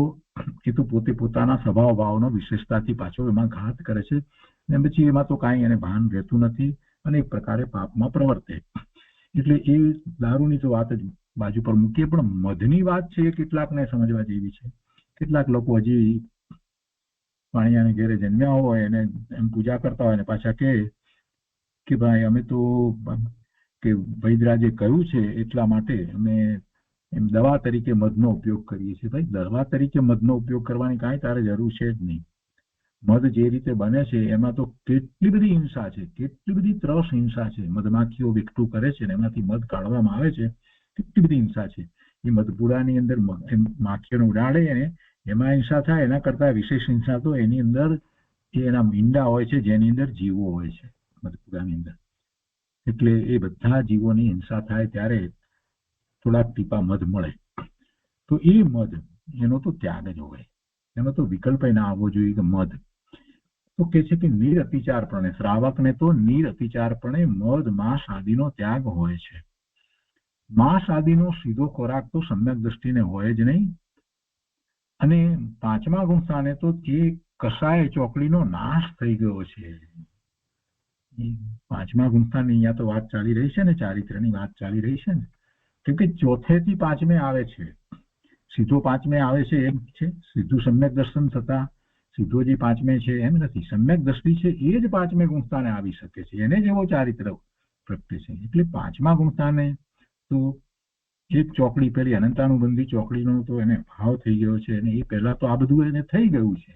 S2: એ તો પોતે પોતાના સ્વભાવ ભાવનો વિશેષતાથી પાછો એમાં ઘાત કરે છે, અને પછી એમાં તો કાંઈ એને ભાન રહેતું નથી અને એક પ્રકારે પાપમાં પ્રવર્તે. એટલે એ દારૂની તો વાત જ બાજુ પર મૂકીએ, પણ મધની વાત છે એ કેટલાકને સમજવા જેવી છે. કેટલાક લોકો હજી પાણીયાને ઘેરે જન્મ્યા હોય અને એમ પૂજા કરતા હોય ને પાછા કે ભાઈ અમે તો કે વૈદરાજે કહ્યું છે એટલા માટે અમે એમ દવા તરીકે મધનો ઉપયોગ કરીએ છીએ. ભાઈ દવા તરીકે મધનો ઉપયોગ કરવાની કાંઈ તારે જરૂર છે જ નહીં. મધ જે રીતે બને છે એમાં તો કેટલી બધી હિંસા છે, કેટલી બધી ત્રસ હિંસા છે. મધમાખીઓ વિકટું કરે છે ને એમાંથી મધ કાઢવામાં આવે છે, કેટલી બધી હિંસા છે. એ મધપુડાની અંદર માખીઓને ઉડાડે અને એમાં હિંસા થાય, એના કરતા વિશેષ હિંસા તો એની અંદર એના મીંડા હોય છે, જેની અંદર જીવો હોય છે મધપુડાની અંદર. એટલે એ બધા જીવોની હિંસા થાય ત્યારે થોડાક ટીપા મધ મળે, તો એ મધ એનો તો ત્યાગ જ હોય, એનો તો વિકલ્પ ના આવવો જોઈએ કે મધ. તો કે છે કે નિરઅતિચારપણે શ્રાવકને તો નિરઅતિચારપણે મધ માંસ આદિનો ત્યાગ હોય છે. માંસ આદિનો સીધો ખોરાક તો સમ્યક દ્રષ્ટિને હોય જ નહીં. અને પાંચમા ગુણસ્થાને તો એ કસાય ચોકડીનો નાશ થઈ ગયો છે. પાંચમા ગુણસ્થાનની અહીંયા તો વાત ચાલી રહી છે ને, ચારિત્ર્યની વાત ચાલી રહી છે ને, કેમ કે ચોથેથી પાંચમે આવે છે. સીધો પાંચમે આવે છે એમ છે, સીધું સમ્યક દર્શન થતા સીધો જે પાંચમે છે એમ નથી. સમ્યક દ્રષ્ટિ છે એ જ પાંચમે ગુણસ્થાને આવી શકે છે, એને જેવો ચારિત્ર પ્રગટે છે. એટલે પાંચમા ગુણસ્થાને તો એક ચોકડી પેલી અનંતાનુબંધી ચોકડીનો તો એને ભાવ થઈ ગયો છે, અને એ પહેલા તો આ બધું એને થઈ ગયું છે.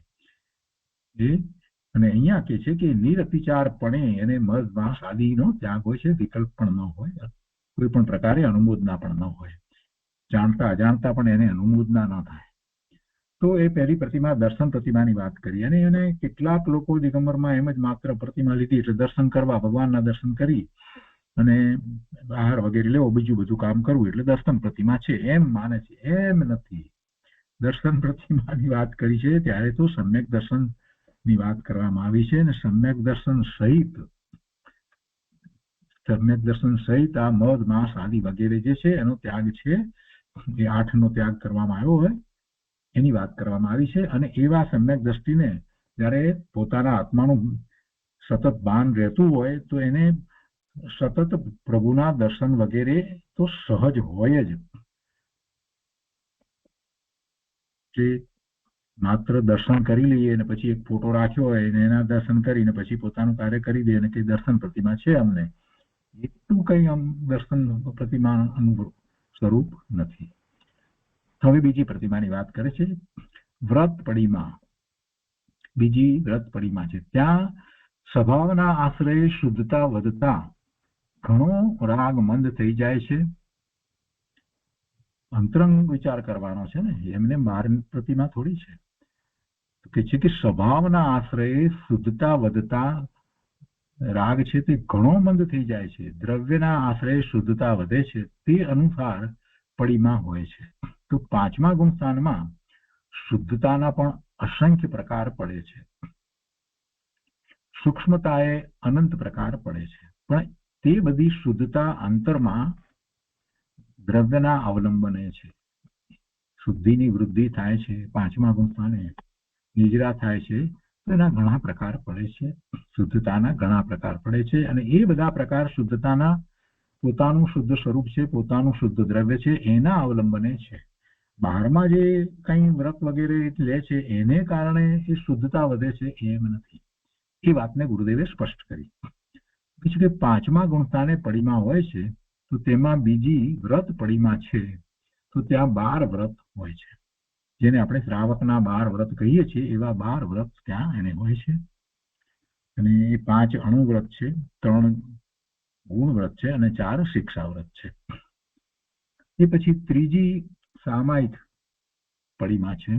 S2: અને અહીંયા કે છે કે નિરઅતિચારપણે એને મધ માંસ આદિનો ત્યાગ હોય છે, વિકલ્પ પણ ન હોય, કોઈ પણ પ્રકારે અનુમોદના પણ ન હોય, જાણતા અજાણતા પણ એને અનુમોદના ન થાય. તો એ પહેલી પ્રતિમા દર્શન પ્રતિમાની વાત કરી. અને એને કેટલાક લોકો દિગંબરમાં એમ જ માત્ર પ્રતિમા લીધી એટલે દર્શન કરવા, ભગવાનના દર્શન કરી અને આહાર વગેરે લેવો, બીજું બધું કામ કરવું એટલે દર્શન પ્રતિમા છે એમ માને છે. એમ નથી. દર્શન પ્રતિમાની વાત કરી છે ત્યારે તો સમ્યક દર્શન ની વાત કરવામાં આવી છે, અને સમ્યક દર્શન સહિત આ મધ માંસ આદિ વગેરે જે છે એનો ત્યાગ છે, એ 8 નો ત્યાગ કરવામાં આવ્યો હોય એની વાત કરવામાં આવી છે. અને એવા સમ્યક દ્રષ્ટિને જ્યારે પોતાના આત્માનું સતત ભાન રહેતું હોય તો એને સતત પ્રભુના દર્શન વગેરે તો સહજ હોય જ. જે માત્ર દર્શન કરી લઈએ અને પછી એક ફોટો રાખ્યો હોય અને એના દર્શન કરીને પછી પોતાનું કાર્ય કરી દે અને કે દર્શન પ્રતિમા છે અમને, એટલું કઈ દર્શન પ્રતિમા અનુભવ સ્વરૂપ નથી. હવે બીજી પ્રતિમાની વાત કરે છે, વ્રત પડીમાં. બીજી વ્રત પડીમાં છે, ત્યાં સ્વભાવના આશ્રય શુદ્ધતા વધતા ઘણો રાગ મંદ થઈ જાય છે. અંતરંગ વિચાર કરવાનો છે ને, એમને બહાર પ્રતિમા થોડી છે. કે છે કે સ્વભાવના આશ્રય શુદ્ધતા વધતા રાગ છે તે ઘણો મંદ થઈ જાય છે, દ્રવ્યના આશ્રય શુદ્ધતા વધે છે, તે અનુસાર પડીમાં હોય છે. તો પાંચમા ગુણ સ્થાનમાં શુદ્ધતાના પણ અસંખ્ય પ્રકાર પડે છે, સૂક્ષ્મતાએ અનંત પ્રકાર પડે છે, પણ તે બધી શુદ્ધતા અંતરમાં દ્રવ્યના અવલંબને છે. શુદ્ધિની વૃદ્ધિ થાય છે, પાંચમા ગુણ સ્થાને નિજરા થાય છે, તો એના ઘણા પ્રકાર પડે છે, શુદ્ધતાના ઘણા પ્રકાર પડે છે, અને એ બધા પ્રકાર શુદ્ધતાના પોતાનું શુદ્ધ સ્વરૂપ છે, પોતાનું શુદ્ધ દ્રવ્ય છે, એના અવલંબને છે. બહારમાં જે કંઈ વ્રત વગેરે લે છે એને કારણે એ શુદ્ધતા વધે છે એમ નથી. એ વાતને ગુરુદેવે સ્પષ્ટ કરી. પછી કે પાંચમા ગુણસ્થાને પડીમાં હોય છે, તો તેમાં બીજી વ્રત પડીમાં છે, તો ત્યાં 12 વ્રત હોય છે, જેને આપણે શ્રાવકના 12 વ્રત કહીએ છીએ, એવા 12 વ્રત ત્યાં એને હોય છે. અને એ 5 અણુ વ્રત છે, 3 ગુણ વ્રત છે અને 4 શિક્ષા વ્રત છે. એ પછી ત્રીજી સામાયિક પડીમાં છે,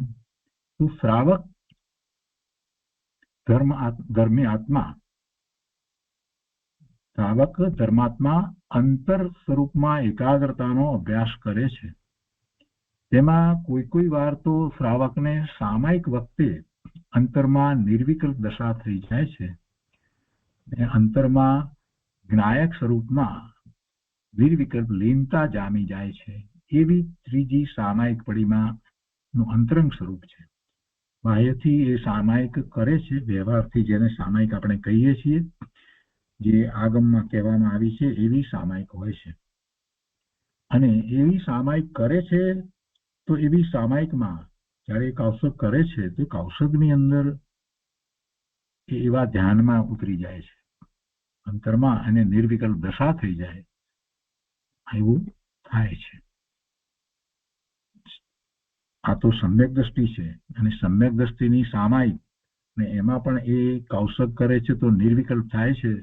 S2: તો શ્રાવક ધર્માત્મા અંતર સ્વરૂપમાં એકાગ્રતાનો અભ્યાસ કરે છે. તેમાં કોઈ વાર તો શ્રાવકને સામાયિક વખતે અંતરમાં નિર્વિકલ્પ દશા થઈ જાય છે, અંતરમાં જ્ઞાયક સ્વરૂપમાં નિર્વિકલ્પ લીનતા જામી જાય છે. એવી ત્રીજી સામાયિક પડીમાં નું અંતરંગ સ્વરૂપ છે. બાહ્યથી એ સામાયિક કરે છે, વ્યવહારથી જેને સામાયિક આપણે કહીએ છીએ, જે આગમમાં કહેવામાં આવી છે એવી સામાયિક હોય છે. અને એવી સામાયિક કરે છે, તો એવી સામાયિકમાં જ્યારે કૌશક કરે છે તો કૌશકની અંદર એવા ધ્યાનમાં ઉતરી જાય છે, અંતરમાં અને નિર્વિકલ્પ દશા થઈ જાય એવું થાય છે. આ તો સમ્યક દ્રષ્ટિ છે, અને સમ્યક દ્રષ્ટિની સામાયિક ને એમાં પણ એ કૌશક કરે છે તો નિર્વિકલ્પ થાય છે,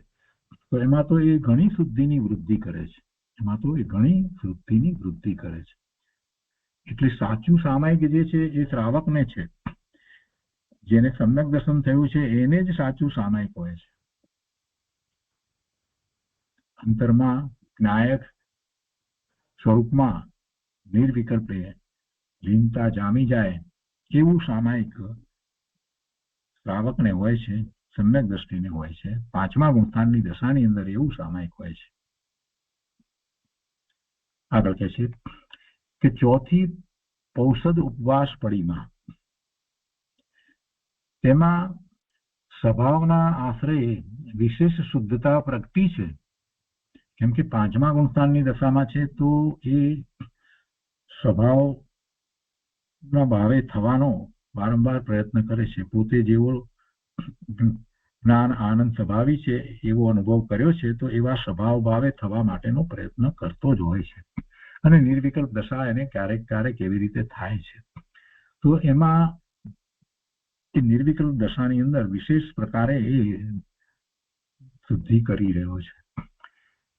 S2: તો એમાં તો એ ઘણી શુદ્ધિની વૃદ્ધિ કરે છે, એટલે સાચું સામાયિક જે છે એ શ્રાવકને છે, જેને સમ્યક દર્શન થયું છે એને જ સાચું સામાયિક હોય છે. અંતરમાં જ્ઞાયક સ્વરૂપમાં નિર્વિકલ્પે લીનતા જામી જાય એવું સામાયિક શ્રાવકને હોય છે, સમ્યક દ્રષ્ટિને હોય છે. પાંચમા ગુણસ્થાનની દશાની અંદર એવું સામાયિક હોય છે. આગળ કહે છે કે ચોથી પૌષદ ઉપવાસ પડીમાં, તેમાં સ્વભાવના આશ્રયે વિશેષ શુદ્ધતા પ્રગટી છે. કેમ કે પાંચમા ગુણસ્થાનની દશામાં છે, તો એ સ્વભાવના ભાવે થવાનો વારંવાર પ્રયત્ન કરે છે. પોતે જેવો જ્ઞાન આનંદ સ્વભાવી છે એવો અનુભવ કર્યો છે, તો એવા સ્વભાવ ભાવે થવા માટેનો પ્રયત્ન કરતો જ હોય છે. અને નિર્વિકલ્પ દશા એને ક્યારેક એવી રીતે થાય છે. તો એમાં નિર્વિકલ્પ દશાની અંદર વિશેષ પ્રકારે એ શુદ્ધિ કરી રહ્યો છે,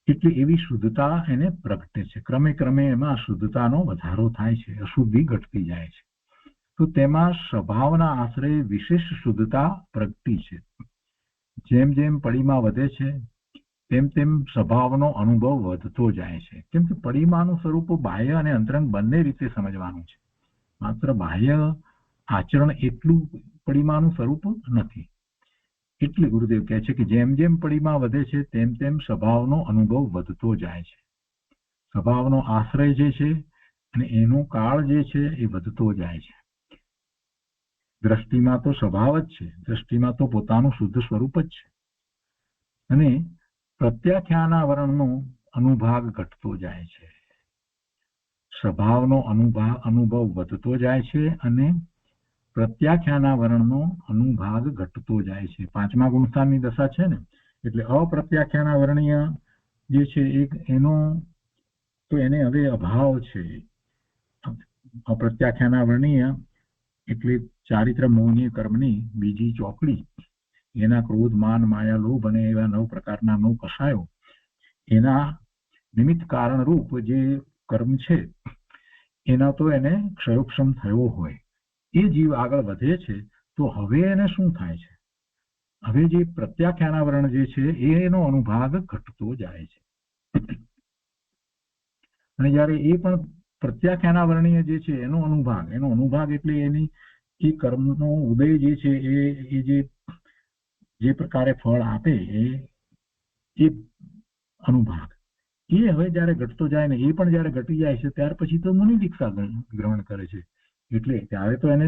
S2: એટલે એવી શુદ્ધતા એને પ્રગટે છે. ક્રમે એમાં શુદ્ધતાનો વધારો થાય છે, અશુદ્ધિ ઘટતી જાય છે. તો તેમાં સ્વભાવના આશ્રય વિશેષ શુદ્ધતા પ્રગટી છે. જેમ જેમ પડીમાં વધે છે તેમ સ્વભાવનો અનુભવ વધતો જાય છે. કેમ કે પડીમાનું સ્વરૂપ બાહ્ય અને અંતરંગ બંને રીતે સમજવાનું છે. માત્ર બાહ્ય આચરણ એટલું પડીમાનું સ્વરૂપ નથી. એટલે ગુરુદેવ કહે છે કે જેમ જેમ પડીમાં વધે છે તેમ સ્વભાવનો અનુભવ વધતો જાય છે. સ્વભાવનો આશ્રય જે છે અને એનો કાળ જે છે એ વધતો જાય છે. દ્રષ્ટિમાં તો સ્વભાવ જ છે, દ્રષ્ટિમાં તો પોતાનું શુદ્ધ સ્વરૂપ જ છે, અને પ્રત્યાખ્યાના વર્ણનો અનુભાગ ઘટતો જાય છે. સ્વભાવનો અનુભવ વધતો જાય છે અને પ્રત્યાખ્યાના વર્ણનો અનુભાગ ઘટતો જાય છે. પાંચમા ગુણસ્થાનની દશા છે ને, એટલે અપ્રત્યાખ્યાના વર્ણીય જે છે એનો તો એને હવે અભાવ છે. અપ્રત્યાખ્યાના વર્ણીય એટલે ચારિત્ર મોહનીય કર્મની બીજી ચોકડી, એના ક્રોધ માન માયા લોભ અને એવા 9 પ્રકારના 9 કષાયો, એના નિમિત્ત કારણ રૂપ જે કર્મ છે એના તો એને ક્ષયોક્ષમ થયો હોય, એ જીવ આગળ વધે છે. તો હવે એને શું થાય છે? હવે જે પ્રત્યાખ્યાનાવરણ જે છે એનો અનુભાગ ઘટતો જાય છે. અને જ્યારે એ પણ પ્રત્યાખ્યાનાવરણીય જે છે એનો અનુભાગ એટલે એની એ કર્મનો ઉદય જે છે એ જે પ્રકારે ફળ આપે એ અનુભાગ એ હવે જયારે ઘટતો જાય ને એ પણ જયારે ઘટી જાય છે ત્યાર પછી તો મુનિ દીક્ષા ગ્રહણ કરે છે. એટલે ત્યારે તો એને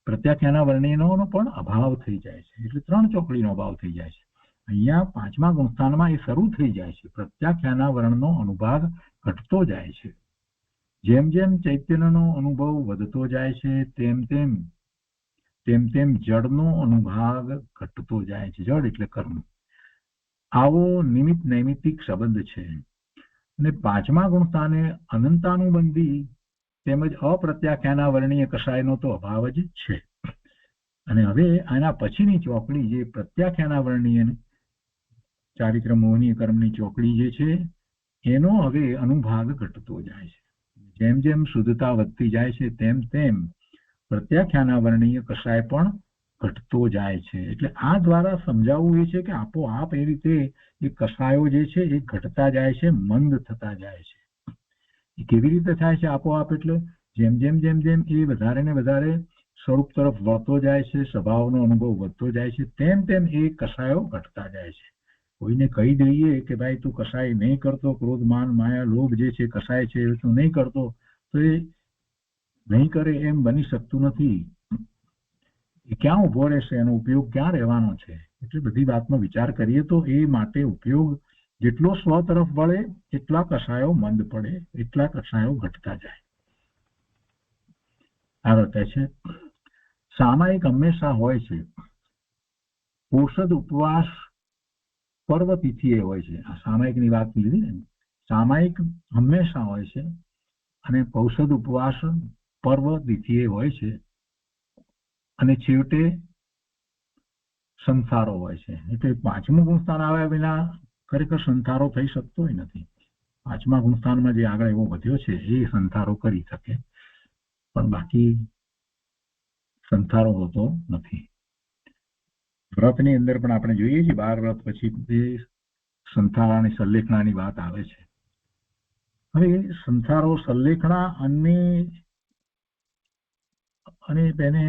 S2: પ્રત્યાખ્યાનાવરણીયનો પણ અભાવ થઈ જાય છે. એટલે 3 ચોકડીનો અભાવ થઈ જાય છે. અહીંયા 5મા ગુણસ્થાનમાં એ શરૂ થઈ જાય છે. પ્રત્યાખ્યાનાવરણનો અનુભાગ ઘટતો જાય છે. જેમ જેમ ચૈતન્યનો અનુભવ વધતો જાય છે તેમ તેમ જડનો અનુભાગ ઘટતો જાય છે. જડ એટલે કર્મ. આવો નિમિત્ત નૈમિત્તિક સંબંધ છે. અને 5મા ગુણસ્થાને અનંતાનુબંધી તેમજ અપ્રત્યાખ્યાનાવરણીય કષાયનો તો અભાવ જ છે. અને હવે આના પછીની ચોકડી જે પ્રત્યાખ્યાનાવરણીય ચારિત્ર મોહનીય કર્મની ચોકડી જે છે એનો હવે અનુભાગ ઘટતો જાય છે. જેમ જેમ શુદ્ધતા વધતી જાય છે તેમ તેમ પ્રત્યાખ્યાનાવરણીય કષાય પણ ઘટતો જાય છે. એટલે આ દ્વારા સમજાવવું એ છે કે આપોઆપ એ રીતે એ કષાયો જે છે એ ઘટતા જાય છે, મંદ થતા જાય છે. એ કેવી રીતે થાય છે આપોઆપ? એટલે જેમ જેમ જેમ જેમ એ વધારે ને વધારે સ્વરૂપ તરફ વળતો જાય છે, સ્વભાવનો અનુભવ વધતો જાય છે, તેમ તેમ એ કષાયો ઘટતા જાય છે. કોઈને કહી દઈએ કે ભાઈ તું કષાય નહીં કરતો, ક્રોધ માન માયા લોભ જે છે કષાય છે તું નહીં કરતો, તો એ નહીં કરે એમ બની શકતું નથી. એ ક્યાં ઉભો રહેશે? એનો ઉપયોગ ક્યાં રહેવાનો છે? એટલે બધી વાતનો વિચાર કરીએ તો એ માટે ઉપયોગ જેટલો સ્વ તરફ વળે એટલા કષાયો મંદ પડે, એટલા કષાયો ઘટતા જાય. આ રતે છે સામાયિક હંમેશા હોય છે. ઔષધ ઉપવાસ પર્વ તિથિએ હોય છે. આ સામાયિકની વાત લીધી ને, સામાયિક હંમેશા હોય છે અને ઔષધ ઉપવાસ પર્વ તિથિએ હોય છે. અને છેવટે સંસારો હોય છે. એટલે 5મું ગુણસ્થાન આવ્યા વિના ખરેખર સંસારો થઈ શકતો નથી. 5મા ગુણસ્થાનમાં જે આગળ એવો વધ્યો છે એ સંસારો કરી શકે, પણ બાકી સંસારો હોતો નથી. વ્રતની અંદર પણ આપણે જોઈએ છીએ 12 વ્રત પછી તે સંસારાની સંલેખણાની વાત આવે છે. હવે સંસારો સંલેખણા અને તેને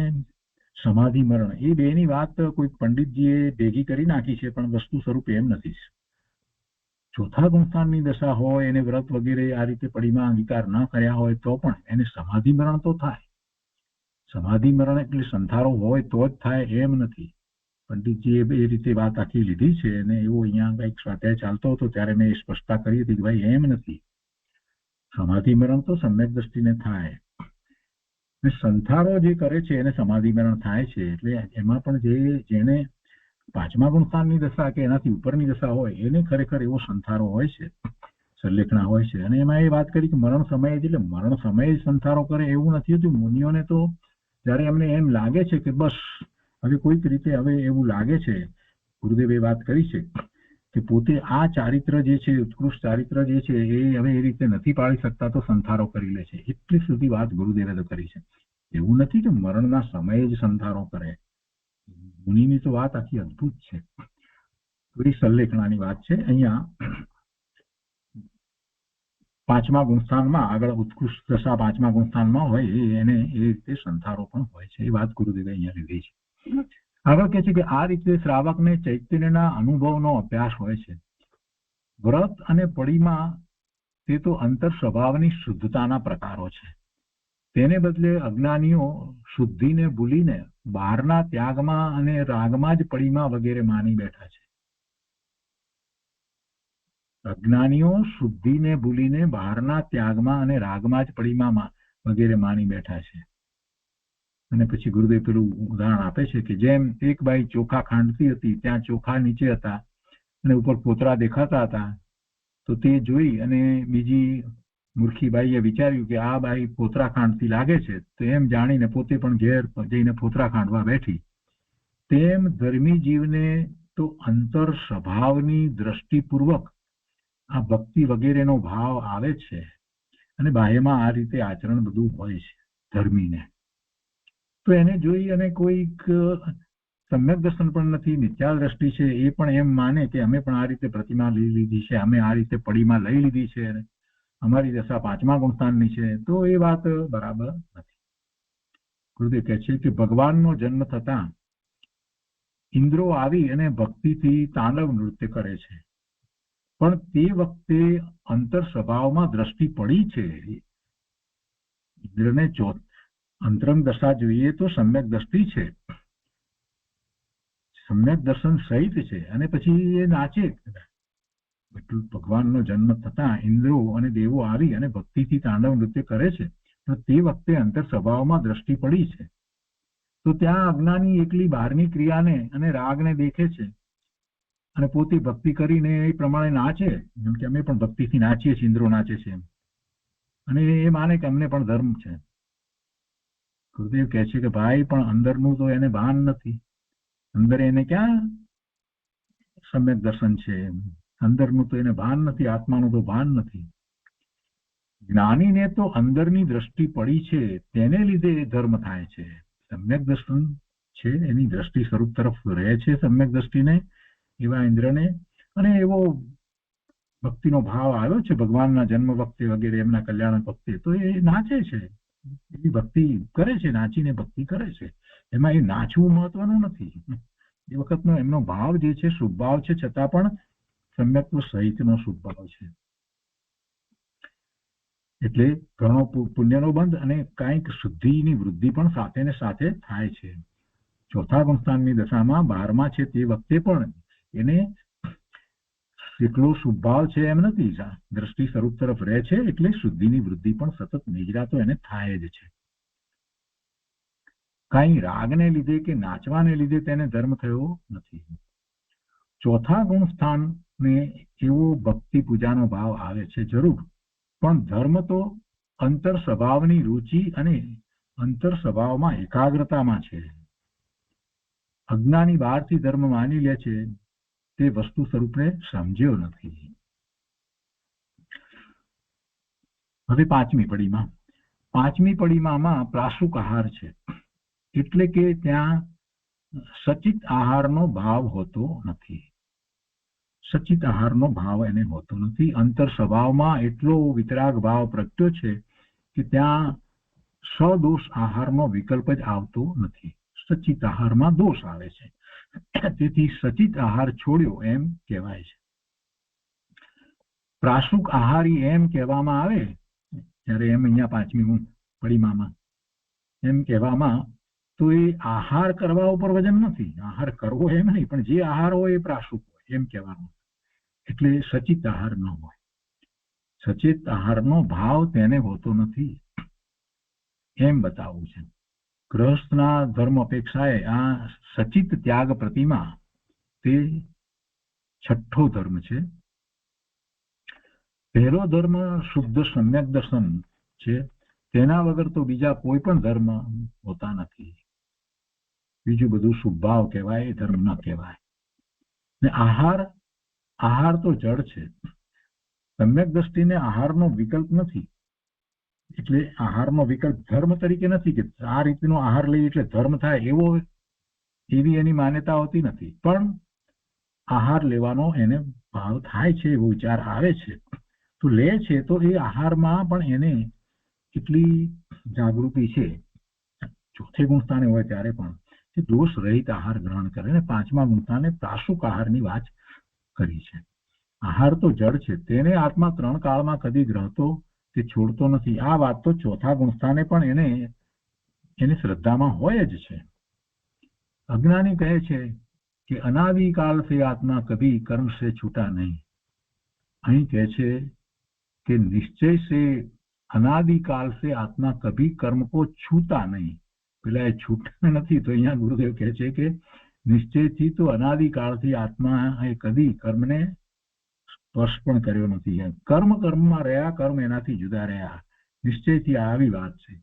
S2: સમાધિ મરણ એ બેની વાત કોઈ પંડિતજીએ ભેગી કરી નાખી છે, પણ વસ્તુ સ્વરૂપે એમ નથી. ચોથા ગુણસ્થાનની દશા હોય એને વ્રત વગેરે આ રીતે પડીમાં અંગીકાર ન કર્યા હોય તો પણ એને સમાધિ મરણ તો થાય. સમાધિ મરણ એટલે સંસારો હોય તો જ થાય એમ નથી. પંડિતજીએ એ રીતે વાત આખી લીધી છે અને એવો અહીંયા કંઈક સ્વાધ્યાય ચાલતો હતો ત્યારે મેં સ્પષ્ટતા કરી હતી કે ભાઈ એમ નથી. સમાધિ મરણ તો સમ્યક દ્રષ્ટિને થાય. સંસારો જે કરે છે એને સમાધિ મરણ થાય છે. એટલે એમાં પણ જેને 5મા ગુણસ્થાનની દશા કે એનાથી ઉપરની દશા હોય એને ખરેખર એવો સંસારો હોય છે, સંલેખણા હોય છે. અને એમાં એ વાત કરી કે મરણ સમયે એટલે મરણ સમયે સંસારો કરે એવું નથી હોતું. મુનિઓને તો જયારે એમને એમ લાગે છે કે બસ હવે કોઈક રીતે હવે એવું લાગે છે, ગુરુદેવે વાત કરી છે કે પોતે આ ચારિત્ર જે છે ઉત્કૃષ્ટ ચારિત્ર જે છે એ હવે એ રીતે નથી પાળી શકતા તો સંસારો કરી લે છે. એટલી સુધી વાત ગુરુદેવે તો કરી છે. એવું નથી કે મરણના સમયે જ સંસારો કરે. મુનિની તો વાત આખી અદભુત છે. પૂરી સંલેખણાની વાત છે. અહીંયા 5મા ગુણસ્થાનમાં આગળ ઉત્કૃષ્ટ દશા 5મા ગુણસ્થાનમાં હોય એને એ રીતે સંસારો પણ હોય છે. એ વાત ગુરુદેવે અહીંયા લીધી છે. આગળ કહે છે કે આ રીતે શ્રાવકને ચૈતન્યના અનુભવનો અભ્યાસ હોય છે. વ્રત અને પડીમાં તે તો અંતર સ્વભાવની શુદ્ધતાના પ્રકારો છે. તેને બદલે અજ્ઞાનીઓ શુદ્ધિને ભૂલીને બહારના ત્યાગમાં અને રાગમાં જ પડીમાં વગેરે માની બેઠા છે. અજ્ઞાનીઓ શુદ્ધિને ભૂલીને બહારના ત્યાગમાં અને રાગમાં જ પડીમાં વગેરે માની બેઠા છે. અને પછી ગુરુદેવ પેલું ઉદાહરણ આપે છે કે જેમ એક બાઈ ચોખા ખાંડતી હતી, ત્યાં ચોખા નીચે હતા અને ઉપર પોતરા દેખાતા હતા, તો તે જોઈ અને બીજી મૂર્ખી બાઈએ વિચાર્યું કે આ બાઈ પોતરા ખાંડતી લાગે છે, તો એમ જાણીને પોતે પણ ઘેર જઈને પોતરા ખાંડવા બેઠી. તેમ ધર્મી જીવને તો અંતર સ્વભાવની દ્રષ્ટિપૂર્વક આ ભક્તિ વગેરેનો ભાવ આવે છે અને બાહ્યમાં આ રીતે આચરણ બધું હોય છે ધર્મીને. તો એને જોઈ અને કોઈક સમ્યક દર્શન પણ નથી, મિથ્યા દ્રષ્ટિ છે, એ પણ એમ માને કે અમે પણ આ રીતે પ્રતિમા લઈ લીધી છે, અમે આ રીતે પડીમાં લઈ લીધી છે, અમારી દશા પાંચમા ગુણસ્થાનની છે, તો એ વાત બરાબર નથી. ગુરુદેવ કહે છે કે ભગવાનનો જન્મ થતા ઇન્દ્રો આવી અને ભક્તિથી તાંડવ નૃત્ય કરે છે, પણ તે વખતે અંતર સ્વભાવમાં દ્રષ્ટિ પડી છે. ઇન્દ્રને અંતરંગ દશા જોઈએ તો સમ્યક દ્રષ્ટિ છે, સમ્યક દર્શન સહિત છે, અને પછી એ નાચે. ભગવાનનો જન્મ થતા ઇન્દ્રો અને દેવો આવી અને ભક્તિથી તાંડવ નૃત્ય કરે છે, પણ તે વખતે અંતર સ્વભાવમાં દ્રષ્ટિ પડી છે. તો ત્યાં અજ્ઞાની એકલી બહારની ક્રિયાને અને રાગને દેખે છે અને પોતે ભક્તિ કરીને એ પ્રમાણે નાચે, જેમ કે અમે પણ ભક્તિથી નાચીએ છીએ, ઇન્દ્રો નાચે છે એમ, અને એ માને કે અમને પણ ધર્મ છે. ગુરુદેવ કહે છે કે ભાઈ પણ અંદરનું તો એને ભાન નથી, અંદર એને ક્યાં સમ્યક દર્શન છે, અંદરનું તો એને ભાન નથી, આત્માનું તો ભાન નથી. જ્ઞાનીને તો અંદરની દ્રષ્ટિ પડી છે, તેને લીધે ધર્મ થાય છે. સમ્યક દર્શન છે, એની દ્રષ્ટિ સ્વરૂપ તરફ રહે છે સમ્યક દ્રષ્ટિને, એવા ઇન્દ્રને, અને એવો ભક્તિનો ભાવ આવ્યો છે ભગવાનના જન્મ વખતે વગેરે એમના કલ્યાણ વખતે, તો એ નાચે છે, એ ભક્તિ કરે છે, નાચીને ભક્તિ કરે છે. એમાં એ નાચવું મહત્વનું નથી, એ વખતનો એમનો ભાવ જે છે શુભ ભાવ છે, છતાં પણ સમ્યક્ત્વ સહિતનો શુભ ભાવ છે. એટલે ઘણો પુણ્યનો બંધ અને કંઈક શુદ્ધિની વૃદ્ધિ પણ સાથે ને સાથે થાય છે. ચોથા ગુણસ્થાનની દશામાં 12મા છે તે વખતે પણ એને એટલો શુભ ભાવ છે એમ નથી, દ્રષ્ટિ સ્વરૂપ તરફ રહે છે, એટલે શુદ્ધિની વૃદ્ધિ પણ સતત નિજરાતો એને થાય જ છે. કઈ રાગને લીધે કે નાચવાને લીધે તેને ધર્મ થયો નથી. ચોથા ગુણ સ્થાનને એવો ભક્તિ પૂજાનો ભાવ આવે છે જરૂર, પણ ધર્મ તો અંતર સ્વભાવની રુચિ અને અંતર સ્વભાવમાં એકાગ્રતામાં છે. અજ્ઞાની બહારથી ધર્મ માની લે છે, તે વસ્તુ સ્વરૂપને સમજ્યો નથી. હવે પાંચમી પડીમાં પ્રાશુક આહાર છે, એટલે કે ત્યાં સચિત આહારનો ભાવ હોતો નથી. સચિત આહારનો ભાવ એને હોતો નથી. અંતર સ્વભાવમાં એટલો વિતરાગ ભાવ પ્રગટ્યો છે કે ત્યાં સદોષ આહારનો વિકલ્પ જ આવતો નથી. સચિત આહારમાં દોષ આવે છે, તેથી સચિત આહાર છોડ્યો એમ કહેવાય છે. પ્રાશુક આહારી એમ કહેવામાં આવે ત્યારે એમ અહીંયા પાંચમી પડીમાં એમ કહેવામાં, તો એ આહાર કરવા ઉપર વજન નથી, આહાર કરવો એમ નહીં, પણ જે આહાર હોય એ પ્રાશુક હોય એમ કહેવાનું. એટલે સચિત આહાર ન હોય, સચિત આહારનો ભાવ તેને હોતો નથી એમ બતાવવું છે. ગૃહસ્થના ધર્મ અપેક્ષાએ આ સચિત ત્યાગ પ્રતિમા તે છઠ્ઠો ધર્મ છે. પહેલો ધર્મ શુદ્ધ સમ્યક દર્શન છે, તેના વગર તો બીજા કોઈ પણ ધર્મ હોતા નથી. બીજું બધું શુભ ભાવ કહેવાય, એ ધર્મ ન કહેવાય. ને આહાર તો જડ છે, સમ્યક દ્રષ્ટિને આહારનો વિકલ્પ નથી, એટલે આહારનો વિકલ્પ ધર્મ તરીકે નથી કે આ રીતનો આહાર લઈએ એટલે ધર્મ થાય એવી એની માન્યતા હોતી નથી. પણ આહાર લેવાનો એને ભાવ થાય છે, એવો વિચાર આવે છે, તો લે છે, તો એ આહારમાં પણ એને એટલી જાગૃતિ છે. ચોથે ગુણસ્થાને હોય ત્યારે પણ તે દોષ રહિત આહાર ગ્રહણ કરે, અને પાંચમા ગુણસ્થાને પ્રાશુક આહારની વાત કરી છે. આહાર તો જડ છે, તેને આત્મા 3 કાળમાં કદી ગ્રહતો તે છોડતો નથી. આ વાત તો ચોથા ગુણસ્થાને પણ એની શ્રદ્ધામાં હોય જ છે. અજ્ઞાની કહે છે કે અનાદિકાલ સે આત્મા કભી કર્મ સે છૂટા નહીં. અહીં કહે છે કે નિશ્ચય સે અનાદિકાલ સે આત્મા કભી કર્મ કો છૂતા નહીં. પેલા એ છૂટા નથી, તો અહીંયા ગુરુદેવ કહે છે કે નિશ્ચયથી તો અનાદિકાળથી આત્મા એ કદી કર્મને સ્પર્શ પણ કર્યો નથી. કર્મમાં રહ્યા, કર્મ એનાથી જુદા રહ્યા, નિશ્ચયથી આવી વાત છે.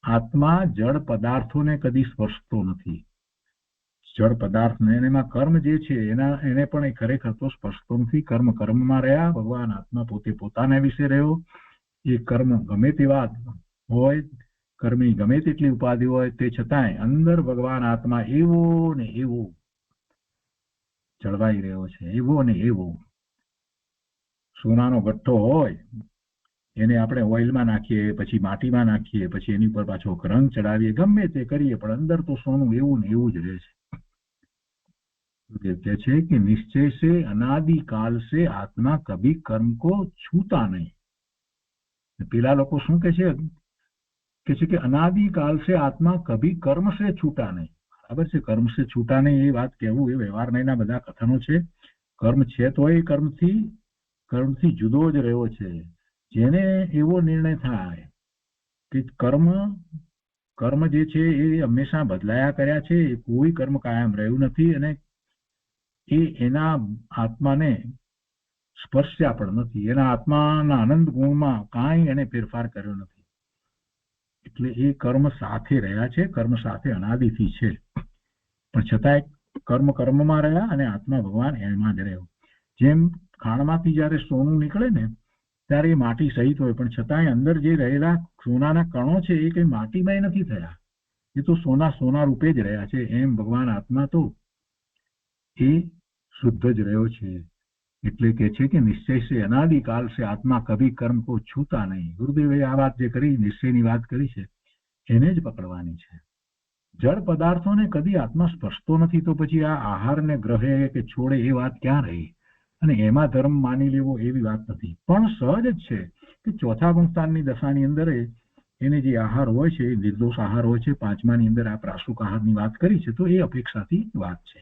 S2: આત્મા જળ પદાર્થોને કદી સ્પર્શતો નથી. જળ પદાર્થને એમાં કર્મ જે છે એને પણ એ ખરેખર તો સ્પર્શતો નથી. કર્મમાં રહ્યા, ભગવાન આત્મા પોતે પોતાના વિશે રહ્યો. એ કર્મ ગમે તેવા હોય, કર્મની ગમે તેટલી ઉપાધિ હોય તે છતાંય અંદર ભગવાન આત્મા એવો ને એવો જળવાઈ રહ્યો છે, એવો ને એવો. સોનાનો ગઠ્ઠો હોય એને આપણે ઓઇલમાં નાખીએ, પછી માટીમાં નાખીએ, પછી એની ઉપર પાછો રંગ ચડાવીએ, ગમે તે કરીએ, પણ અંદર તો સોનું એવું ને એવું જ રહે છે. कहते છે કે નિશ્ચય से અનાદિકાલ से આત્મા કભી કર્મ को छूता नहीं. પેલા લોકો શું કે છે કે અનાદિકાલ से આત્મા કભી કર્મ से छूटा नहीं. બરાબર છે, કર્મ से छूटा नहीं એ વાત કહેવું એ વ્યવહારના બધા કથનો છે. કર્મ છે તો એ કર્મથી જુદો જ રહ્યો છે. જેને એવો નિર્ણય થાય કે કર્મ જે છે એ હંમેશા બદલાયા કર્યા છે, કોઈ કર્મ કાયમ રહ્યું નથી, અને એ એના આત્માને સ્પર્શ્યા પણ નથી, એના આત્માના આનંદ ગુણમાં કાંઈ એને ફેરફાર કર્યો નથી. એટલે એ કર્મ સાથે રહ્યા છે, કર્મ સાથે અનાદિથી છે, પણ છતાંય કર્મમાં રહ્યા અને આત્મા ભગવાન એમાં જ રહ્યો. જેમ ખાણમાંથી જયારે સોનું નીકળે ને ત્યારે એ માટી સહિત હોય, પણ છતાંય અંદર જે રહેલા સોનાના કણો છે એ કઈ માટીમાં નથી થયા, એ તો સોના રૂપે જ રહ્યા છે. એમ ભગવાન આત્મા તો એ શુદ્ધ જ રહ્યો છે. એટલે કે છે કે નિશ્ચય સે અનાદિકાલ સે આત્મા કભી કર્મ કો છૂતા નહીં. ગુરુદેવે આ વાત જે કરી, નિશ્ચયની વાત કરી છે, એને જ પકડવાની છે. જળ પદાર્થોને કદી આત્મા સ્પર્શતો નથી, તો પછી આ આહારને ગ્રહે કે છોડે એ વાત ક્યાં રહી? અને એમાં ધર્મ માની લેવો એવી વાત નથી. પણ સહજ જ છે કે ચોથા ગુણસ્થાનની દશાની અંદર એને જે આહાર હોય છે એ નિર્દોષ આહાર હોય છે. પાંચમાની અંદર આ પ્રાસુક આહારની વાત કરી છે, તો એ અપેક્ષાથી વાત છે.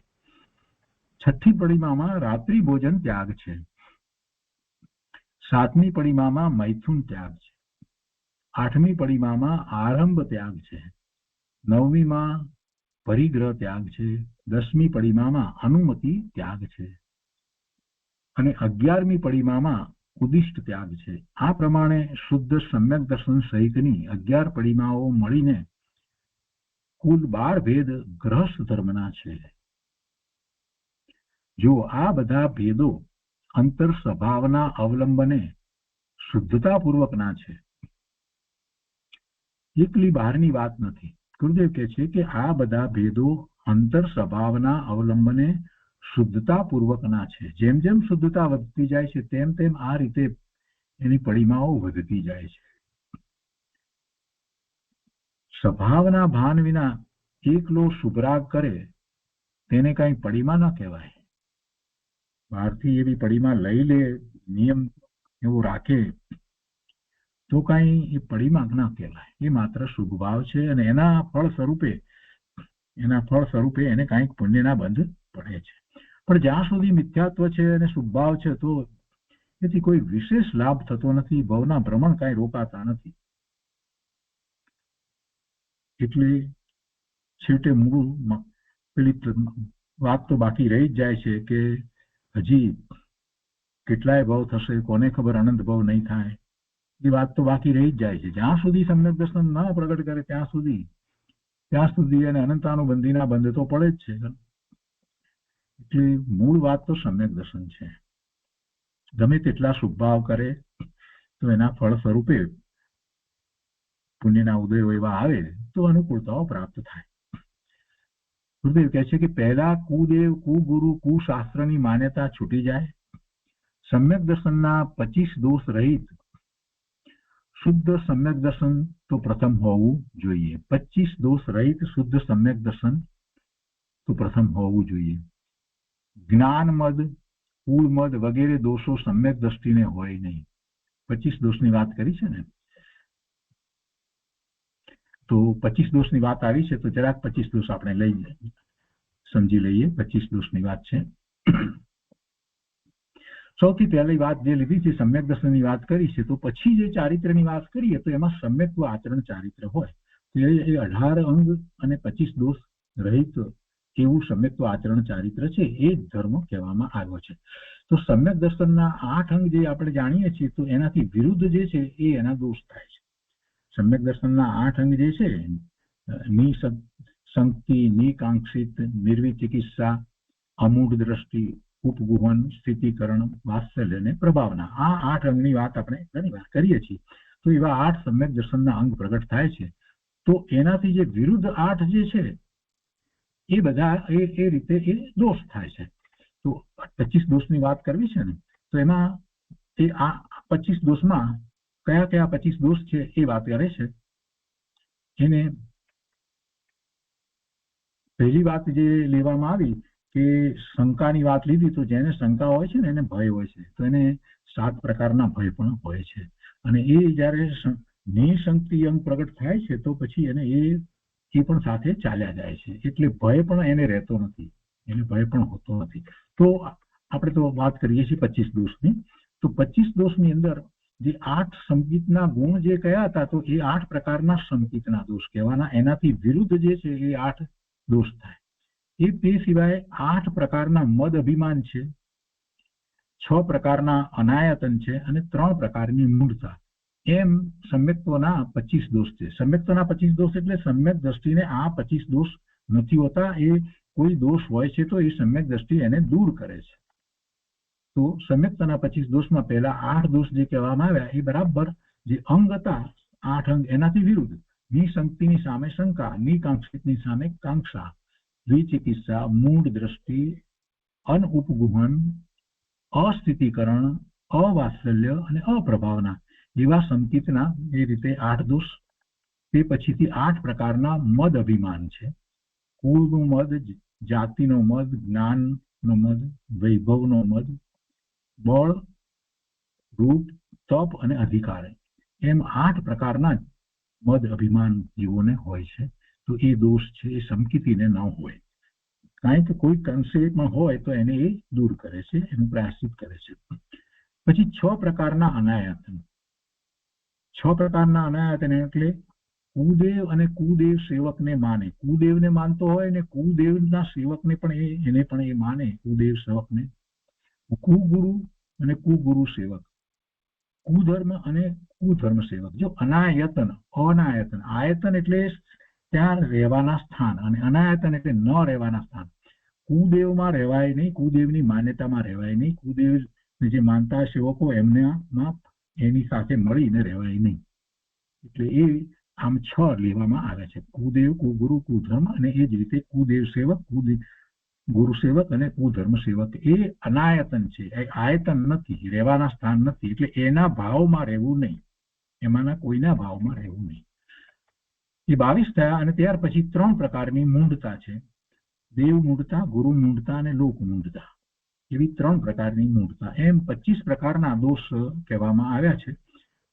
S2: છઠ્ઠી પડીમામાં રાત્રિ ભોજન ત્યાગ છે. સાતમી પડીમામાં મૈથુન ત્યાગ છે. આઠમી પડીમામાં આરંભ ત્યાગ છે. નવમીમાં પરિગ્રહ ત્યાગ છે. 10મી પડીમામાં અનુમતિ ત્યાગ છે. અને 11મી પડીમામાં ઉદિષ્ટ ત્યાગ છે. આ પ્રમાણે શુદ્ધ સમ્યક દર્શન સહિતની 11 પડીમાઓ મળીને કુલ 12 ભેદ ગ્રહસ્થ ધર્મના છે. જો આ બધા ભેદો અંતર સ્વભાવના અવલંબને શુદ્ધતાપૂર્વકના છે, એકલી બહારની વાત નથી. ગુરુદેવ કહે છે કે આ બધા ભેદો અંતર સ્વભાવના અવલંબને શુદ્ધતાપૂર્વકના છે. જેમ જેમ શુદ્ધતા વધતી જાય છે તેમ તેમ આ રીતે એની પડીમાઓ વધતી જાય છે. સ્વભાવના ભાન વિના એકલો શુભરાગ કરે તેને કઈ પડીમા ન કહેવાય. બહારથી એવી પડીમા લઈ લે, નિયમ એવો રાખે તો કઈ એ પડીમા ના કહેવાય. એ માત્ર શુભ ભાવ છે, અને એના ફળ સ્વરૂપે એને કંઈક પુણ્યના બંધ પડે છે. પણ જ્યાં સુધી મિથ્યાત્વ છે અને શુભ ભાવ છે, તો એથી કોઈ વિશેષ લાભ થતો નથી, ભવના ભ્રમણ કઈ રોકાતા નથી. એટલે છેવટે મૂળ પેલી વાત તો બાકી રહી જ જાય છે કે હજી કેટલાય ભાવ થશે, કોને ખબર અનંત ભાવ નહીં થાય. એ વાત તો બાકી રહી જ જાય છે. જ્યાં સુધી સમ્યક દર્શન ન પ્રગટ કરે ત્યાં સુધી એને અનંતાનુબંધીના બંધ તો પડે જ છે. એટલે મૂળ વાત તો સમ્યક દર્શન છે. ગમે તેટલા શુભભાવ કરે તો એના ફળ સ્વરૂપે પુણ્યના ઉદયો એવા આવે તો અનુકૂળતાઓ પ્રાપ્ત થાય. ગુરુદેવ કહે છે કે પહેલા કુદેવ, કુગુરુ, કુશાસ્ત્રની માન્યતા છૂટી જાય. સમ્યક દર્શનના 25 દોષ રહિત શુદ્ધ સમ્યક દર્શન તો પ્રથમ હોવું જોઈએ. 25 દોષ રહિત શુદ્ધ સમ્યક દર્શન તો પ્રથમ હોવું જોઈએ. જ્ઞાન મદ, કુળ મદ વગેરે દોષો સમ્યક દ્રષ્ટિને હોય નહીં. 25 દોષની વાત કરી છે ને, તો 25 દોષની વાત આવી છે તો જરાક 25 દોષ આપણે સમજી લઈએ. 25 દોષની વાત છે. સૌથી પહેલી વાત જે લીધી છે સમ્યક દર્શનની વાત કરી છે, તો પછી જે ચારિત્ર્યની વાત કરીએ તો એમાં સમ્યક્વ આચરણ ચારિત્ર હોય તો એ 18 અંગ અને 25 દોષ રહિત એવું સમ્યક્વ આચરણ ચારિત્ર છે, એ જ ધર્મ કહેવામાં આવ્યો છે. તો સમ્યક દર્શનના 8 અંગ જે આપણે જાણીએ છીએ તો એનાથી વિરુદ્ધ જે છે એ એના દોષ થાય છે. સમ્યક દર્શનના 8 અંગ જે છે, નિસંક્તિ, નિકાંક્ષિત, નિર્વિચિકિત્સા, અમૂઢ દ્રષ્ટિ, ઉપગુહન, સ્થિતિકરણ, વાત્સલ્ય અને પ્રભાવના, આ 8 અંગની વાત આપણે ઘણી વાર કરીએ છીએ. તો એવા 8 સમ્યક દર્શનના અંગ પ્રગટ થાય છે. તો એનાથી જે વિરુદ્ધ 8 જે છે એ બધા એ રીતે એ દોષ થાય છે. તો 25 દોષની વાત કરવી છે ને, તો એમાં એ આ 25 દોષમાં કયા કયા 25 દોષ છે એ વાત કરે છે. એને પહેલી વાત જે લેવામાં આવી કે શંકાની વાત લીધી, તો જેને શંકા હોય છે ને એને ભય હોય છે, તો એને 7 પ્રકારના ભય પણ હોય છે. અને એ જ્યારે નિશંકથી અંગ પ્રગટ થાય છે તો પછી એને એ પણ સાથે ચાલ્યા જાય છે, એટલે ભય પણ એને રહેતો નથી, એને ભય પણ હોતો નથી. તો આપણે તો વાત કરીએ છીએ 25 દોષની. તો 25 દોષની અંદર જે 8 સંકિતના ગુણ જે કયા હતા, તો એ 8 પ્રકારના સંકિતના દોષ કહેવાના. એનાથી વિરુદ્ધ જે છે એ 8 દોષ થાય. તે સિવાય 8 પ્રકારના મદ અભિમાન છે, 6 પ્રકારના અનાયતન છે અને 3 પ્રકારની મૂઢતા. એમ સમ્યક્ત્વના 25 દોષ છે. સમ્યક્ત્વના 25 દોષ એટલે સમ્યક દ્રષ્ટિને આ 25 દોષ નથી હોતા. એ કોઈ દોષ હોય છે તો એ સમ્યક દ્રષ્ટિ એને દૂર કરે છે. તો સમ્યક્ત્વના 25 દોષમાં પહેલા 8 દોષ જે કહેવામાં આવ્યા એ બરાબર જે અંગ હતા 8 અંગ એનાથી વિરુદ્ધ. નિશંકની સામે શંકા, નિકાંક્ષિતની સામે કાંક્ષા, દ્વિચિકિત્સા, મૂઢ દ્રષ્ટિ, અનઉપગુહન, અસ્થિતિકરણ, અવાત્સલ્ય અને અપ્રભાવના એવા સંકિતના એ રીતે 8 દોષ. તે પછીથી 8 પ્રકારના મદ અભિમાન છે. કુળનો મદ, જાતિનો મદ, જ્ઞાનનો મદ, વૈભવનો મદ, બળ, રૂપ, તપ અને અધિકાર, એમ 8 પ્રકારના મદ અભિમાન જીવોને હોય છે. તો એ દોષ છે એ સંકિતીને ન હોય, કારણ કે કોઈ કંશેમાં હોય તો એને એ દૂર કરે છે, એનું પ્રાયશ્ચિત કરે છે. પછી 6 પ્રકારના અનાયતન. 6 પ્રકારના અનાયતન એટલે કુદેવ અને કુદેવ સેવકને માને. કુદેવને માનતો હોય ને કુદેવના સેવકને પણ એને પણ એ માને, કુદેવ સેવકને. કુગુરુ અને કુગુરુ સેવક, કુધર્મ અને કુધર્મ સેવક. જો અનાયતન, અનાયતન, આયતન એટલે ત્યાં રહેવાના સ્થાન અને અનાયતન એટલે ન રહેવાના સ્થાન. કુદેવમાં રહેવાય નહીં, કુદેવની માન્યતામાં રહેવાય નહીં, કુદેવને જે માનતા સેવકો એમનામાં એની સાથે મળીને રહેવાય નહીં. એટલે એ આમ 6 લેવામાં આવે છે: કુદેવ, કુગુરુ, કુધર્મ અને એ જ રીતે કુદેવ સેવક, ગુરુ સેવક અને કુધર્મ સેવક. એ અનાયતન છે, એ આયતન નથી, રહેવાના સ્થાન નથી. એટલે એના ભાવમાં રહેવું નહીં, એમાંના કોઈના ભાવમાં રહેવું નહીં. એ 22 થયા. અને ત્યાર પછી 3 પ્રકારની મૂઢતા છે: દેવ મૂઢતા, ગુરુ મૂઢતા અને લોક મૂઢતા. એવી 3 પ્રકારની મૂઢતા. એમ 25 પ્રકારના દોષ કહેવામાં આવ્યા છે.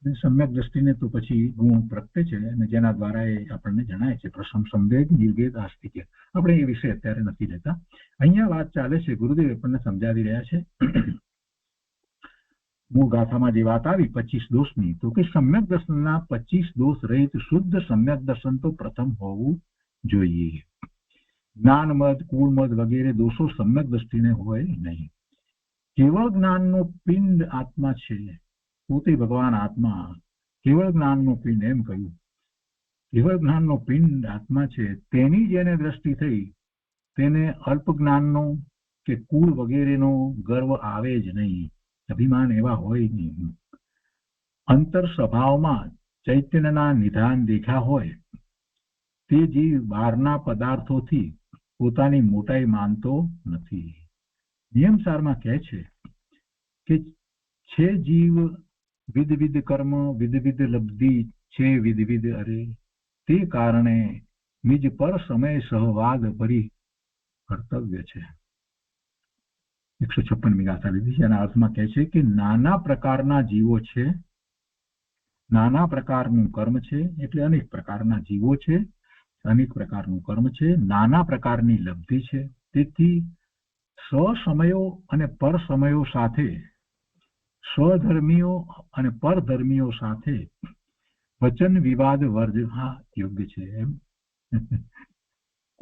S2: સમ્યક દ્રષ્ટિને તો પછી ગુણ પ્રગટે છે અને જેના દ્વારા એ આપણને જણાય છે. પ્રથમ સંવેગ, નિર્વેદ, આસ્તિક્ય. આપણે એ વિશે અત્યારે નથી લેતા. અહીંયા વાત ચાલે છે, ગુરુદેવ આપણને સમજાવી રહ્યા છે. મૂળ ગાથામાં જે વાત આવી 25 દોષની, તો કે સમ્યક દર્શનના 25 દોષ રહિત શુદ્ધ સમ્યક દર્શન તો પ્રથમ હોવું જોઈએ. જ્ઞાનમદ, કુળમદ વગેરે દોષો સમ્યક દ્રષ્ટિને હોય નહીં. કેવળ જ્ઞાનનો પિંડ આત્મા છે, પોતે ભગવાન આત્મા. કેવળ જ્ઞાનનો પિંડ એમ કહ્યું, કેવળ જ્ઞાનનો પિંડ આત્મા છે. તેની જેને દ્રષ્ટિ થઈ તેને અલ્પ જ્ઞાનનો કે કુળ વગેરેનો ગર્વ આવે જ નહીં, અભિમાન એવા હોય નહીં. અંતર સ્વભાવમાં ચૈતન્યના નિધાન દેખ્યા હોય તે જીવ બહારના પદાર્થોથી પોતાની મોટાઈ માનતો નથી. નિયમસારમાં કહે છે કે છે જીવ વિધ કર્મ, વિધ લબ્ધિ છે, વિધ અરે તે કારણે નિજ પર સમય સહવાદ ભરી કર્તવ્ય છે. 156મી ગાથા લીધી છે. એના અર્થમાં કહે છે કે નાના પ્રકારના જીવો છે, નાના પ્રકારનું કર્મ છે, એટલે અનેક પ્રકારના જીવો છે, અનેક પ્રકારનું કર્મ છે, નાના પ્રકારની લબ્ધિ છે. તેથી સ્વસમયો અને પરસમયો સાથે, સ્વધર્મીઓ અને પરધર્મીઓ સાથે વચન વિવાદ વર્જવા યોગ્ય છે. એમ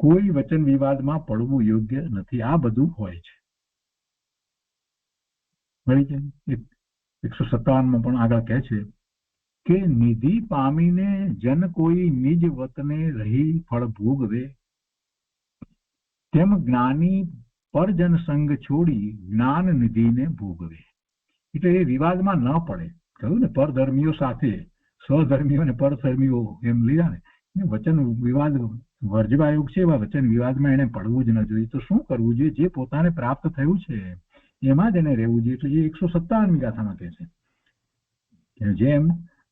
S2: કોઈ વચન વિવાદમાં પડવું યોગ્ય નથી. આ બધું હોય છે. મળી જાય. 157માં પણ આગળ કહે છે કે નિધિ પામીને જન કોઈ નિજ વતને રહી ફળ ભોગવે, તેમ જ્ઞાની પરજન સંગ છોડી જ્ઞાન નિધિને ભોગવે. એટલે એ વિવાદમાં ન પડે. કહ્યું ને, પરધર્મીઓ સાથે, સ્વધર્મીઓ અને પરધર્મીઓ એમ લીધા ને, વચન વિવાદ વર્જવા યોગ છે, એવા વચન વિવાદમાં એને પડવું જ ન જોઈએ. તો શું કરવું જોઈએ? જે પોતાને પ્રાપ્ત થયું છે એમાં જ એને રહેવું જોઈએ. તો એ 157મી ગાથામાં કહે છે કે જેમ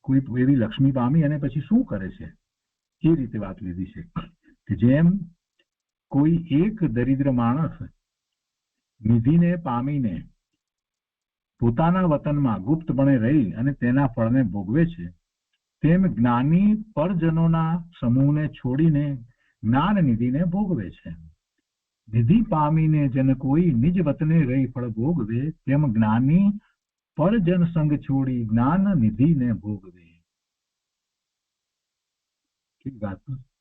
S2: કોઈ એવી લક્ષ્મી પામી અને પછી શું કરે છે એ રીતે વાત લીધી છે કે જેમ કોઈ એક દરિદ્ર માણસ નિધિને પામીને પોતાના વતનમાં ગુપ્તપણે રહી અને તેના ફળને ભોગવે છે, તેમ જ્ઞાની પરજનોના સમૂહને છોડીને જ્ઞાન નિધિને ભોગવે છે. નિધિ પામીને જન કોઈ નિજ વતને રહી ફળ ભોગવે, તેમ જ્ઞાની પરજન સંગ છોડી જ્ઞાન નિધિને ભોગવે.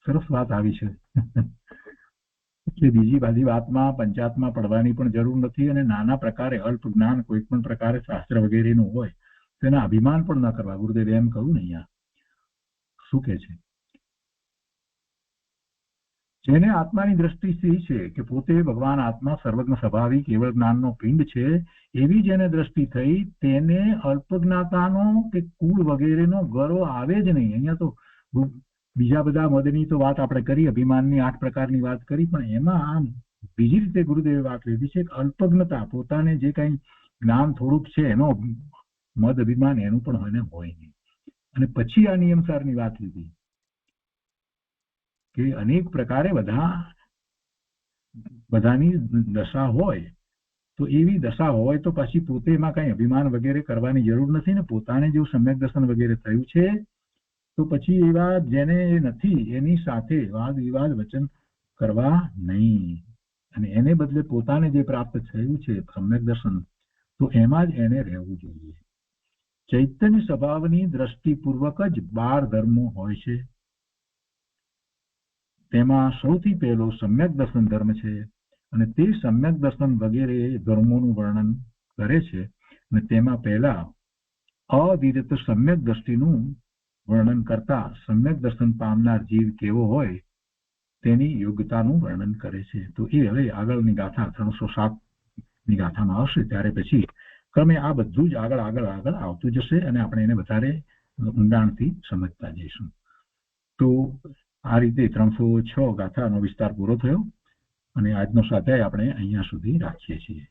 S2: સરસ વાત આવી છે. એટલે બીજી બધી વાતમાં પંચાયતમાં પડવાની પણ જરૂર નથી, અને નાના પ્રકારે અલ્પ જ્ઞાન કોઈ પણ પ્રકારે શાસ્ત્ર વગેરેનું હોય તેના અભિમાન પણ ન કરવા. ગુરુદેવ એમ કહ્યું ને અહીંયા શું કે છે? જેને આત્માની દ્રષ્ટિ સ્થિર છે કે પોતે ભગવાન આત્મા સર્વજ્ઞ સ્વભાવી કેવળ જ્ઞાનનો પિંડ છે, એવી જેને દ્રષ્ટિ થઈ તેને અલ્પજ્ઞાતાનો કે કુળ વગેરેનો ગર્વ આવે જ નહીં. અહીંયા તો બીજા બધા મદની તો વાત આપણે કરી, અભિમાનની 8 પ્રકારની વાત કરી, પણ એમાં આમ બીજી રીતે ગુરુદેવે વાત લીધી છે કે અલ્પજ્ઞતા, પોતાને જે કઈ જ્ઞાન થોડુંક છે એનો મદ અભિમાન એનું પણ એને હોય નહીં. અને પછી આ નિયમસારની વાત લીધી કે અનેક પ્રકારે બધાની દશા હોય, તો એવી દશા હોય તો પછી પોતે એમાં કઈ અભિમાન વગેરે કરવાની જરૂર નથી ને. પોતાને જો સમ્યક દર્શન વગેરે થયું છે તો પછી એવા જેને નથી એની સાથે વાદ વિવાદ વચન કરવા નહીં, અને એને બદલે પોતાને જે પ્રાપ્ત થયું છે સમ્યક દર્શન, તો એમાં જ એને રહેવું જોઈએ. ચૈતન્ય સ્વભાવની દ્રષ્ટિપૂર્વક જ 12 ધર્મો હોય છે. તેમાં સૌથી પહેલો સમ્યક દર્શન ધર્મ છે, અને તે સમ્યક દર્શન વગેરે ધર્મોનું વર્ણન કરે છે. અને તેમાં પહેલા અવિરત સમ્યક દ્રષ્ટિનું વર્ણન કરતા સમ્યક દર્શન પામનાર જીવ કેવો હોય તેની યોગ્યતાનું વર્ણન કરે છે. તો એ હવે આગળની ગાથા 307ની ગાથામાં આવશે, ત્યારે પછી ક્રમે આ બધું જ આગળ આવતું જશે અને આપણે એને વધારે ઊંડાણથી સમજતા જઈશું. તો આ રીતે 306 ગાથાનો વિસ્તાર પૂરો થયો, અને આજનો સ્વાધ્યાય આપણે અહીંયા સુધી રાખીએ છીએ.